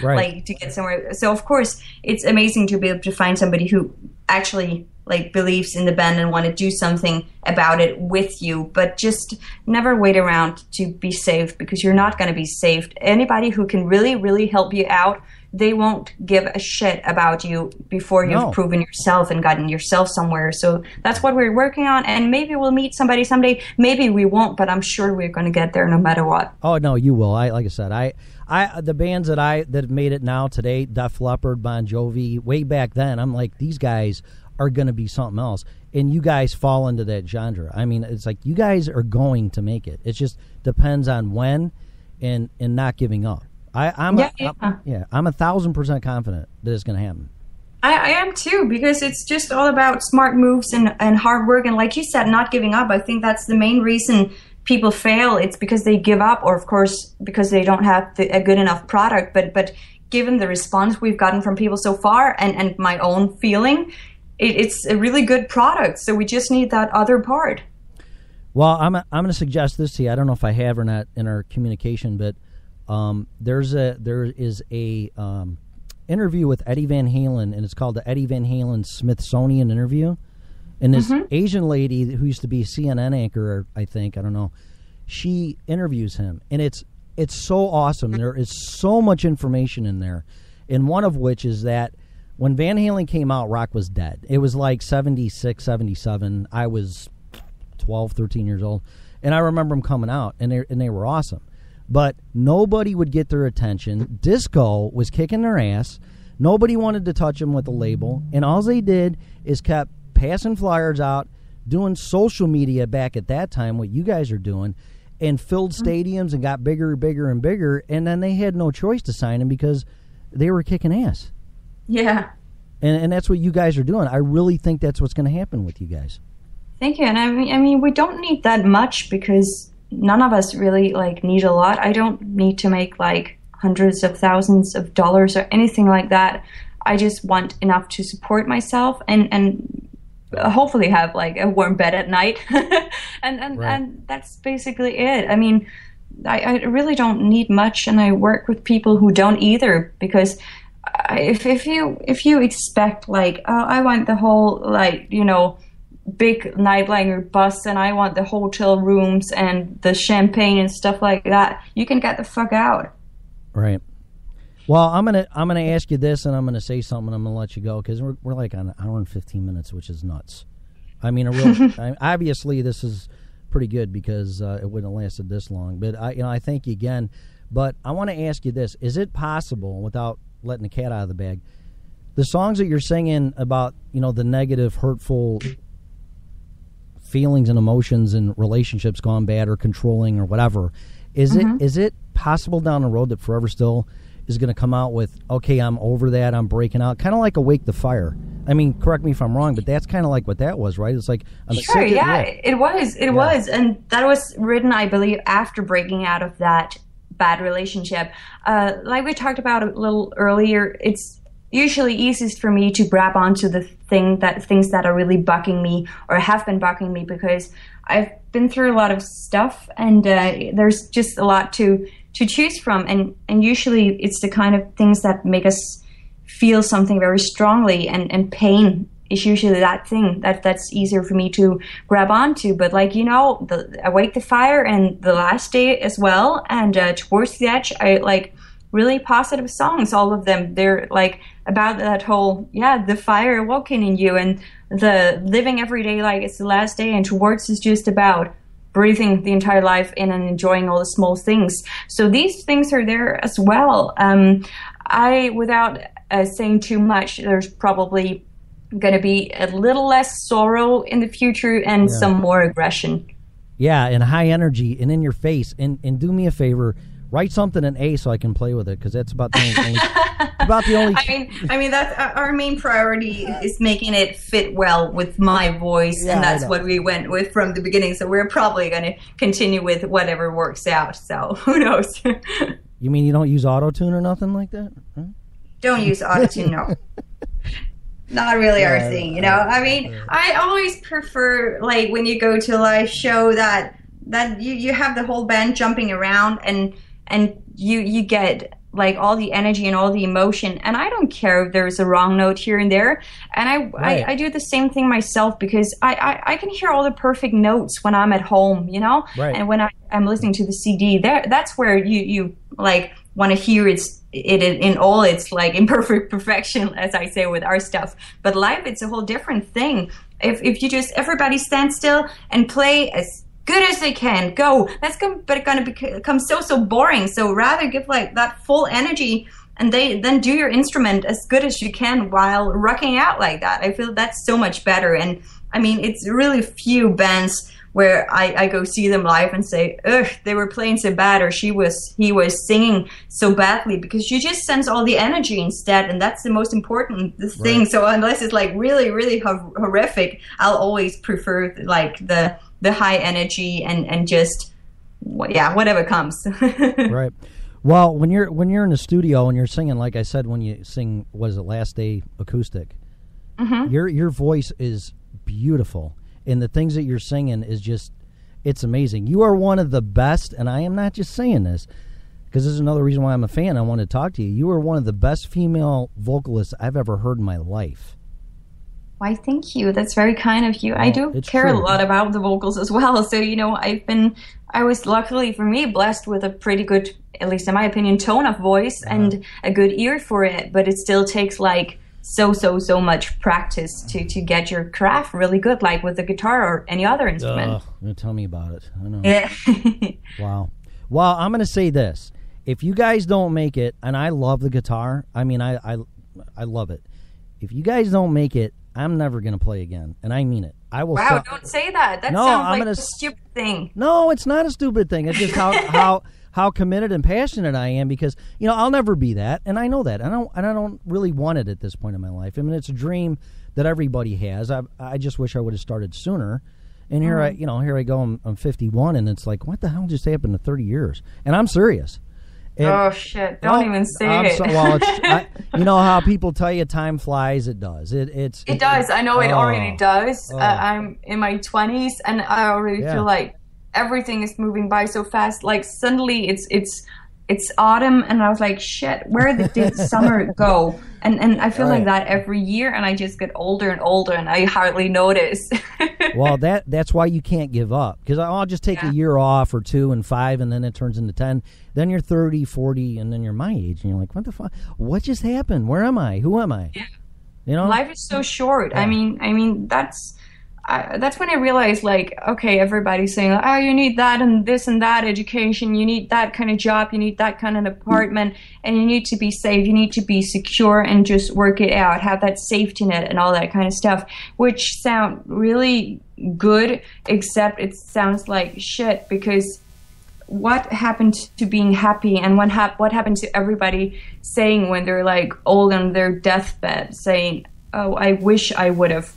like to get somewhere. So of course it's amazing to be able to find somebody who actually like believes in the band and want to do something about it with you, but just never wait around to be saved, because you're not going to be saved. Anybody who can really, really help you out, they won't give a shit about you before you've proven yourself and gotten yourself somewhere. So that's what we're working on, and maybe we'll meet somebody someday. Maybe we won't, but I'm sure we're going to get there no matter what. Oh no, you will. Like I said, I the bands that made it now today, Def Leppard, Bon Jovi, way back then, I'm like, these guys are going to be something else, and you guys fall into that genre. I mean, it's like you guys are going to make it. It just depends on when, and not giving up. I'm 1,000% confident that it's going to happen. I am too, because it's just all about smart moves and hard work, and like you said, not giving up. I think that's the main reason people fail. It's because they give up, or of course because they don't have a good enough product. But given the response we've gotten from people so far, and my own feeling, it's a really good product. So we just need that other part. Well, I'm going to suggest this to you. I don't know if I have or not in our communication, but there is a interview with Eddie Van Halen, and it's called the Eddie Van Halen Smithsonian interview. And this Asian lady who used to be a CNN anchor, I think, I don't know, she interviews him, and it's so awesome. There is so much information in there, and one of which is that when Van Halen came out, rock was dead. It was like 76, 77. I was 12, 13 years old, and I remember them coming out, and they were awesome. But nobody would get their attention. Disco was kicking their ass. Nobody wanted to touch them with a label, and all they did is kept passing flyers out, doing social media back at that time, what you guys are doing, and filled stadiums and got bigger and bigger and bigger, and then they had no choice to sign him because they were kicking ass. Yeah. And that's what you guys are doing. I really think that's what's going to happen with you guys. Thank you. And I mean, we don't need that much, because none of us really need a lot. I don't need to make hundreds of thousands of dollars or anything like that. I just want enough to support myself and hopefully have a warm bed at night. and that's basically it. I mean, I really don't need much, and I work with people who don't either, because if you expect I want the whole big Nightliner bus, and I want the hotel rooms and the champagne and stuff like that, you can get the fuck out. Right. Well, I'm gonna ask you this, and I'm gonna say something, and I'm gonna let you go because we're like on an hour and 15 minutes, which is nuts. I mean, obviously this is pretty good because it wouldn't have lasted this long. But I thank you again. But I want to ask you this: is it possible, without letting the cat out of the bag, the songs that you're singing about, the negative, hurtful feelings and emotions and relationships gone bad or controlling or whatever, is it possible down the road that Forever Still is going to come out with, okay, I'm over that, I'm breaking out, kind of like Awake the Fire? I mean, correct me if I'm wrong, but that's kind of like what that was, right? It's like, I'm sure, sick yeah, it was, and that was written, I believe, after breaking out of that bad relationship. Like we talked about a little earlier, it's usually easiest for me to grab onto the things that are really bugging me or have been bugging me because I've been through a lot of stuff and there's just a lot to choose from, and usually it's the kind of things that make us feel something very strongly, and pain is usually that thing that's easier for me to grab onto. But the Awake the Fire and The Last Day as well, and Towards the Edge, I like really positive songs, all of them. They're like about that whole, the fire awoken in you, and the living every day like it's the last day, and Towards is just about breathing the entire life in and enjoying all the small things. So these things are there as well. Without saying too much, there's probably going to be a little less sorrow in the future and some more aggression. Yeah, and high energy and in your face. And do me a favor, write something in A so I can play with it, because that's about the only. I mean that's our main priority is making it fit well with my voice, and that's what we went with from the beginning. So we're probably going to continue with whatever works out. So who knows? You mean you don't use auto-tune or nothing like that? Huh? Don't use auto-tune, no. Not really our thing, I mean, I always prefer, like, when you go to a live show that you have the whole band jumping around and you get like all the energy and all the emotion, and I don't care if there's a wrong note here and there, and I do the same thing myself, because I can hear all the perfect notes when I'm at home, and when I'm listening to the CD, that's where you like want to hear it in all its like imperfect perfection, as I say with our stuff. But live, it's a whole different thing. If you just everybody stand still and play as good as they can, go. That's going to become so boring. So rather give like that full energy, and then do your instrument as good as you can while rocking out like that. I feel that's so much better. And I mean, it's really few bands where I go see them live and say, ugh, they were playing so bad, or he was singing so badly, because you just sense all the energy instead, and that's the most important thing. Right. So unless it's like really, really horrific, I'll always prefer like the high energy and just whatever comes. Right. Well, when you're in the studio and you're singing, like I said, when you sing, was it Last Day acoustic? Mm-hmm. Your voice is beautiful. And the things that you're singing is just, it's amazing. You are one of the best, and I am not just saying this, because this is another reason why I'm a fan. I want to talk to you. You are one of the best female vocalists I've ever heard in my life. Why, thank you. That's very kind of you. Well, I do care a lot about the vocals as well. So, I was luckily for me blessed with a pretty good, at least in my opinion, tone of voice and a good ear for it. But it still takes like so much practice to get your craft really good, like with the guitar or any other instrument. Tell me about it. I know. Yeah. Wow. Well, I'm going to say this. If you guys don't make it, and I love the guitar, I mean, I love it. If you guys don't make it, I'm never going to play again, and I mean it. I will. Wow, don't say that. That sounds like a stupid thing. No, it's not a stupid thing. It's just how committed and passionate I am, because I'll never be that, and I know that. I don't really want it at this point in my life. I mean, it's a dream that everybody has. I just wish I would have started sooner. And here I go. I'm 51, and it's like, what the hell just happened to 30 years? And I'm serious. Oh shit! Don't even say it. You know how people tell you time flies. It does. It does. I know it already does. I'm in my 20s, and I already feel like everything is moving by so fast. Like suddenly, it's it's autumn, and I was like, shit, where did summer go? And I feel like that every year, and I just get older and older, and I hardly notice. Well, that's why you can't give up, because I'll just take a year off or 2 and 5, and then it turns into 10. Then you're 30, 40, and then you're my age, and you're like, what the fuck? What just happened? Where am I? Who am I? Yeah. You know, life is so short. I mean, that's when I realized, like, okay, everybody's saying, oh, you need that and this and that education, you need that kind of job, you need that kind of apartment, and you need to be safe, you need to be secure and just work it out, have that safety net and all that kind of stuff, which sound really good, except it sounds like shit, because what happened to being happy, and what happened to everybody saying when they're like old on their deathbed, saying, oh, I wish I would have.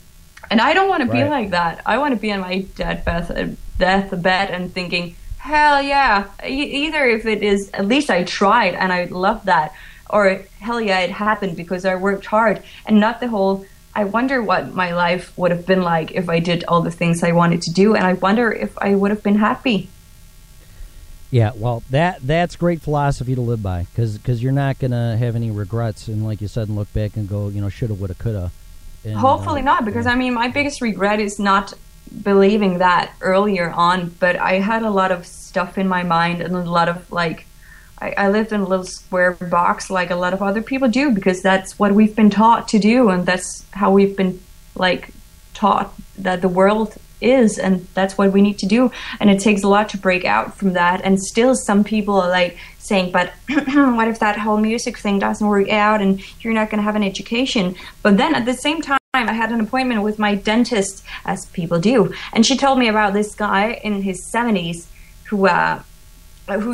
And I don't want to be like that. I want to be on my deathbed and thinking, hell yeah. Either if it is, at least I tried and I love that, or hell yeah, it happened because I worked hard, and not the whole, I wonder what my life would have been like if I did all the things I wanted to do, and I wonder if I would have been happy. Yeah, well, that's great philosophy to live by, because you're not going to have any regrets, and like you said, and look back and go, shoulda, woulda, coulda. And, hopefully not, because I mean, my biggest regret is not believing that earlier on, but I had a lot of stuff in my mind, and a lot of, like, I lived in a little square box like a lot of other people do, because that's what we've been taught to do, and that's how we've been, like, taught that the world is, and that's what we need to do, and it takes a lot to break out from that. And still some people are like saying, but what if that whole music thing doesn't work out and you're not going to have an education? But then at the same time, I had an appointment with my dentist, as people do, and she told me about this guy in his 70s who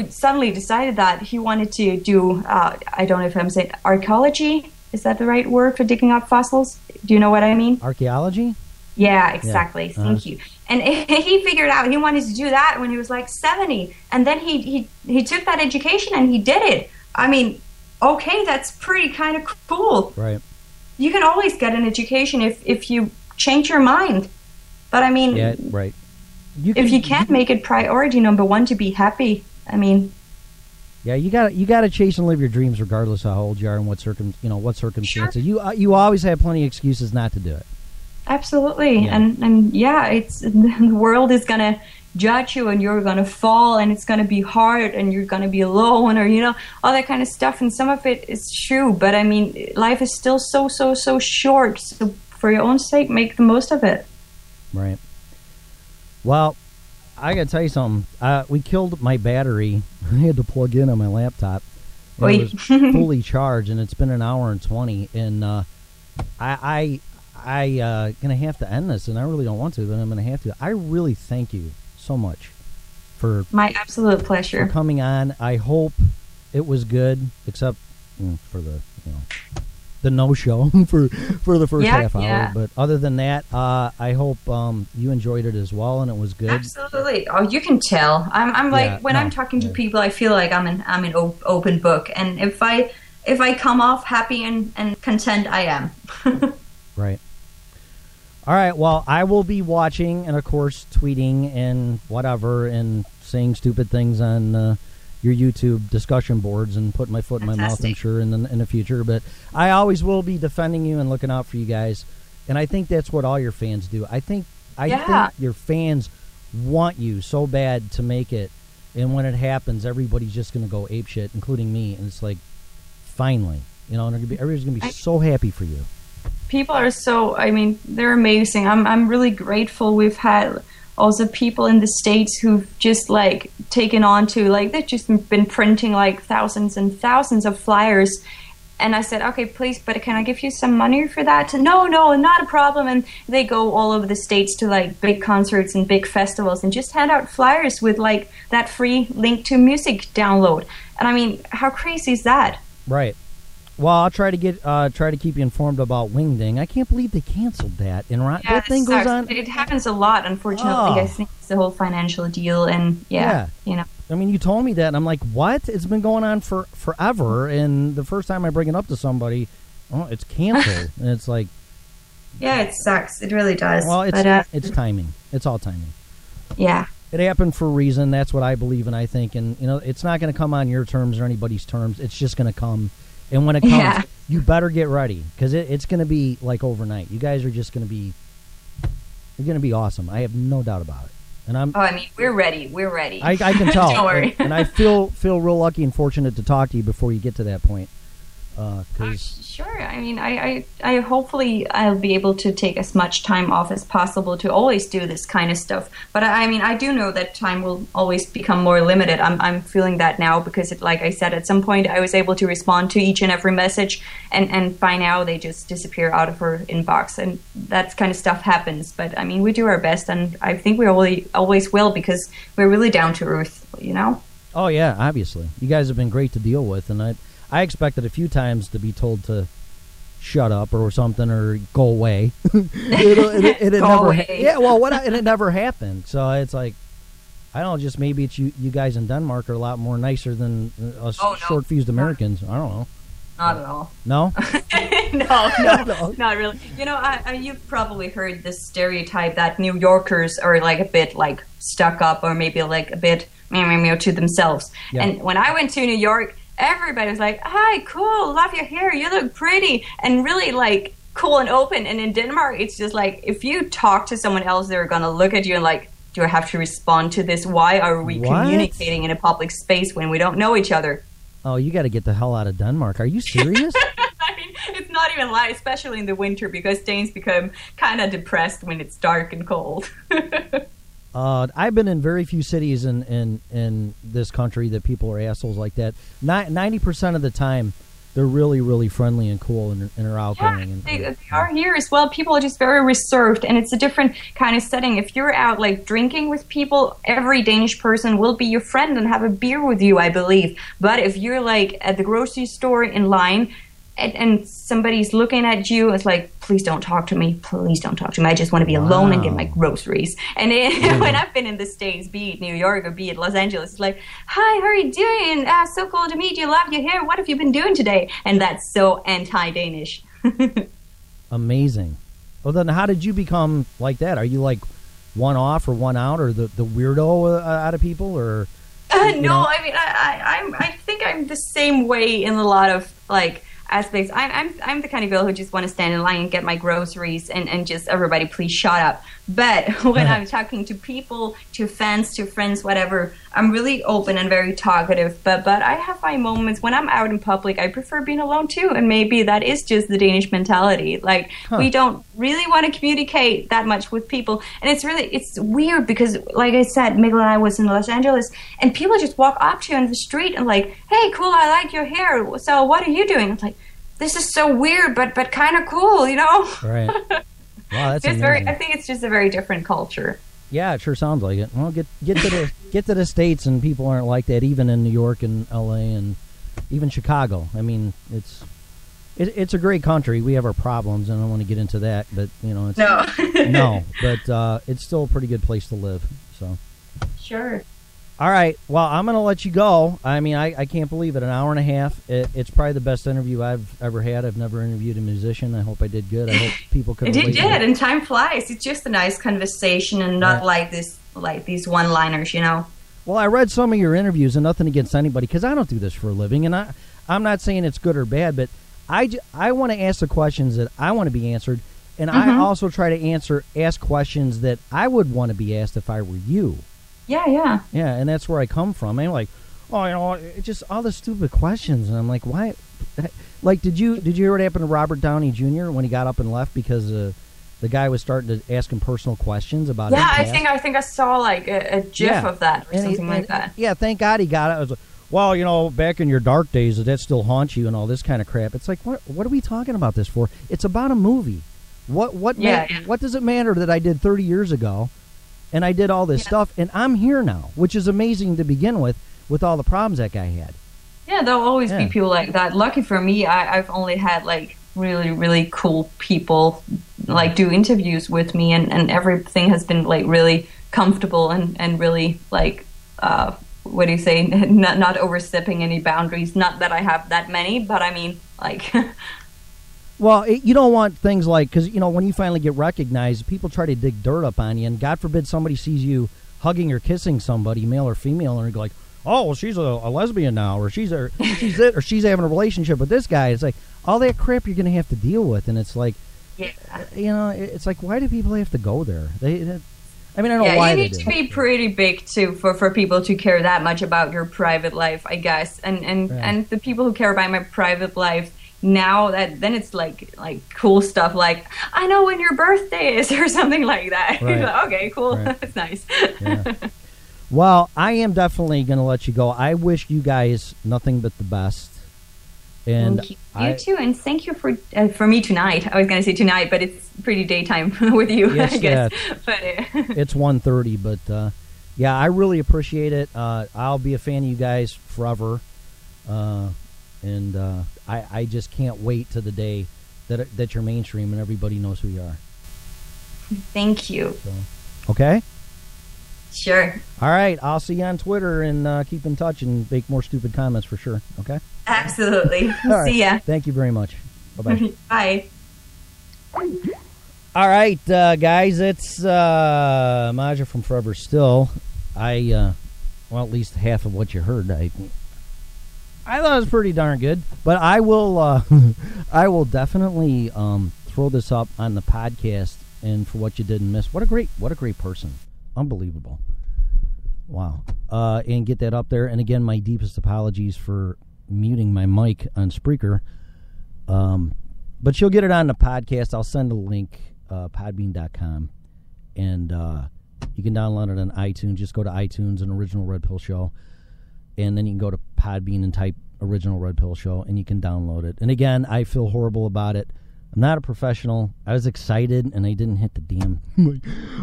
suddenly decided that he wanted to do, I don't know if I'm saying archaeology, is that the right word for digging up fossils? Do you know what I mean? Archaeology? Yeah, exactly. Yeah. Thank you. And he figured out he wanted to do that when he was like 70. And then he took that education and he did it. I mean, okay, that's pretty kind of cool. Right. You can always get an education if you change your mind. But I mean, yeah, right. If you can't make it priority number one to be happy, I mean. Yeah, you got to chase and live your dreams regardless of how old you are and what circumstances. Sure. You always have plenty of excuses not to do it. Absolutely. Yeah. And yeah, it's the world is going to judge you, and you're going to fall, and it's going to be hard, and you're going to be alone, or all that kind of stuff, and some of it is true, but I mean, life is still so short, so for your own sake, make the most of it. Right. Well, I got to tell you something. We killed my battery. I had to plug in on my laptop. It was fully charged, and it's been an hour and 20, and I gonna have to end this, and I really don't want to, but I'm gonna have to. I really thank you so much for my absolute pleasure for coming on. I hope it was good, except for the no show for the first half hour. Yeah. But other than that, I hope you enjoyed it as well, and it was good. Absolutely. Oh, you can tell. I'm like I'm talking to people, I feel like I'm an open book, and if I come off happy and content, I am. Right. All right, well, I will be watching and, of course, tweeting and whatever and saying stupid things on your YouTube discussion boards and putting my foot in my mouth, I'm sure, in the future. But I always will be defending you and looking out for you guys. And I think that's what all your fans do. I think your fans want you so bad to make it. And when it happens, everybody's just going to go apeshit, including me. And it's like, finally. And everybody's going to be so happy for you. People are they're amazing. I'm really grateful. We've had also people in the States who've just like taken on to, like, they've just been printing like thousands and thousands of flyers. And I said, okay, please, but can I give you some money for that? No, not a problem. And they go all over the States to like big concerts and big festivals and just hand out flyers with like that free link to music download. And I mean, how crazy is that? Right. Well, I'll try to keep you informed about Wingding. I can't believe they canceled that. And that thing goes on. It happens a lot, unfortunately. I think it's the whole financial deal, and I mean, you told me that, and I'm like, what? It's been going on for forever, and the first time I bring it up to somebody, it's canceled, and it's like, yeah, it sucks. It really does. Well, it's timing. It's all timing. Yeah. It happened for a reason. That's what I believe and I think. And, it's not going to come on your terms or anybody's terms. It's just going to come. And when it comes, you better get ready because it's going to be like overnight. You guys are just going to be, you're going to be awesome. I have no doubt about it. And we're ready. We're ready. I can tell. Don't worry. And I feel real lucky and fortunate to talk to you before you get to that point. Sure. I hopefully I'll be able to take as much time off as possible to always do this kind of stuff. But I do know that time will always become more limited. I'm feeling that now because, like I said, at some point I was able to respond to each and every message, and by now they just disappear out of her inbox, and that kind of stuff happens. But we do our best, and I think we always will because we're really down to earth. Oh yeah, obviously, you guys have been great to deal with, and I expected a few times to be told to shut up or something or go away. it never. And it never happened. So it's like, I don't know. Just maybe it's you guys in Denmark are a lot more nicer than us short-fused Americans. I don't know. Not at all. No. No, not really. You've probably heard this stereotype that New Yorkers are like a bit like stuck up or maybe like a bit to themselves. Yeah. And when I went to New York, everybody was like, "Hi, cool, love your hair, you look pretty," and really like cool and open. And in Denmark, it's just like if you talk to someone else, they're gonna look at you and like, "Do I have to respond to this? Why are we communicating in a public space when we don't know each other?" Oh, you got to get the hell out of Denmark. Are you serious? It's not even lie, especially in the winter, because Danes become kind of depressed when it's dark and cold. I've been in very few cities in this country that people are assholes like that. 90% of the time, they're really, really friendly and cool and are outgoing. Yeah, they are here as well. People are just very reserved, and it's a different kind of setting. If you're out like drinking with people, every Danish person will be your friend and have a beer with you, I believe. But if you're like at the grocery store in line, and somebody's looking at you, it's like, please don't talk to me. Please don't talk to me. I just want to be alone and get my groceries. And when I've been in the States, be it New York or be it Los Angeles, it's like, hi, how are you doing? So cool to meet you. Love your hair. What have you been doing today? And that's so anti-Danish. Amazing. Well, then how did you become like that? Are you like one off or one out or the weirdo out of people? Or no, I think I'm the same way in a lot of like aspects. I'm the kind of girl who just want to stand in line and get my groceries and just everybody please shut up. But when I'm talking to people, to fans, to friends, whatever, I'm really open and very talkative. But I have my moments when I'm out in public. I prefer being alone too, and maybe that is just the Danish mentality. Like we don't really want to communicate that much with people, and it's weird because, like I said, Mikkel and I was in Los Angeles, and people just walk up to you on the street and like, hey, cool, I like your hair. So what are you doing? It's like, this is so weird, but kind of cool, Right. Wow, that's amazing. I think it's just a very different culture. Yeah, it sure sounds like it. Well, get to the States, and people aren't like that. Even in New York and L.A. and even Chicago. I mean, it's a great country. We have our problems, and I don't want to get into that, but it's no, but it's still a pretty good place to live. So sure. All right. Well, I'm going to let you go. I mean, I can't believe it. An hour and a half. It's probably the best interview I've ever had. I've never interviewed a musician. I hope I did good. I hope people could relate. It did, and time flies. It's just a nice conversation and not like these one-liners, Well, I read some of your interviews, and nothing against anybody, because I don't do this for a living, and I'm not saying it's good or bad, but I want to ask the questions that I want to be answered, and I also try to ask questions that I would want to be asked if I were you. Yeah, and that's where I come from. I'm like, it's just all the stupid questions, and I'm like, why? Like, did you hear what happened to Robert Downey Jr. when he got up and left because the guy was starting to ask him personal questions about? Yeah, I think I saw like a GIF of that or something like that. Yeah, thank God he got it. I was like, well, back in your dark days, that still haunts you and all this kind of crap. It's like, what are we talking about this for? It's about a movie. What does it matter that I did 30 years ago? And I did all this stuff, and I'm here now, which is amazing to begin with all the problems that guy had. Yeah, there'll always be people like that. Lucky for me, I've only had like really, really cool people like do interviews with me, and everything has been like really comfortable and really like what do you say? Not overstepping any boundaries. Not that I have that many, but I mean like. Well, you don't want things like, because, when you finally get recognized, people try to dig dirt up on you, and God forbid somebody sees you hugging or kissing somebody, male or female, and you're like, oh, well, she's a lesbian now, or she's it, or she's having a relationship with this guy. It's like all that crap you're going to have to deal with, and it's like, it's like, why do people have to go there? I mean, I don't know why you they need do. to be pretty big too for people to care that much about your private life, I guess. And the people who care about my private life now, then it's like cool stuff like, I know when your birthday is or something like that. Right. Like, okay, cool, Right. that's nice. Yeah. Well, I am definitely going to let you go. I wish you guys nothing but the best. And Thank you too, and thank you for me tonight. I was going to say tonight, but it's pretty daytime with you, Yes, I guess. yeah. But it's 1:30, but yeah, I really appreciate it. I'll be a fan of you guys forever, and I just can't wait to the day that you're mainstream and everybody knows who you are. Thank you. So, okay? Sure. All right, I'll see you on Twitter and keep in touch and make more stupid comments for sure, okay? Absolutely. All right. See ya. Thank you very much. Bye-bye. Bye. All right, guys, it's Maja from Forever Still. Well, at least half of what you heard, I thought it was pretty darn good. But I will, I will definitely throw this up on the podcast. And for what you didn't miss, what a great person, unbelievable, wow, and get that up there. And again, my deepest apologies for muting my mic on Spreaker. But you'll get it on the podcast. I'll send a link, podbean.com, and you can download it on iTunes. Just go to iTunes and Original Red Pill Show, and then you can go to Podbean and type Original Red Pill Show, and you can download it. And again, I feel horrible about it. I'm not a professional. I was excited, and I didn't hit the damn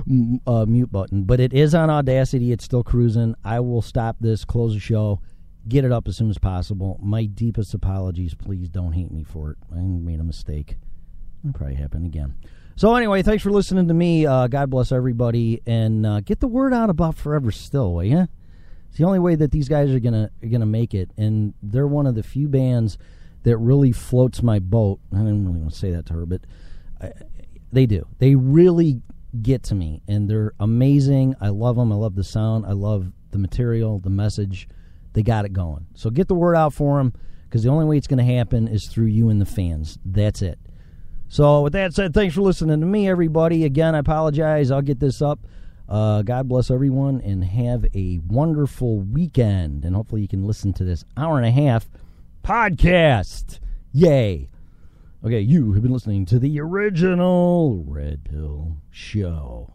mute button. But it is on Audacity. It's still cruising. I will stop this, close the show, get it up as soon as possible. My deepest apologies. Please don't hate me for it. I made a mistake. It'll probably happen again. So anyway, thanks for listening to me. God bless everybody, and get the word out about Forever Still, will ya? It's the only way that these guys are gonna make it, and they're one of the few bands that really floats my boat. I didn't really want to say that to her, but they do. They really get to me, and they're amazing. I love them. I love the sound. I love the material, the message. They got it going. So get the word out for them, because the only way it's going to happen is through you and the fans. That's it. So with that said, thanks for listening to me, everybody. Again, I apologize. I'll get this up. God bless everyone, and have a wonderful weekend. And hopefully you can listen to this hour and a half podcast. Yay. Okay, you have been listening to the Original Red Pill Show.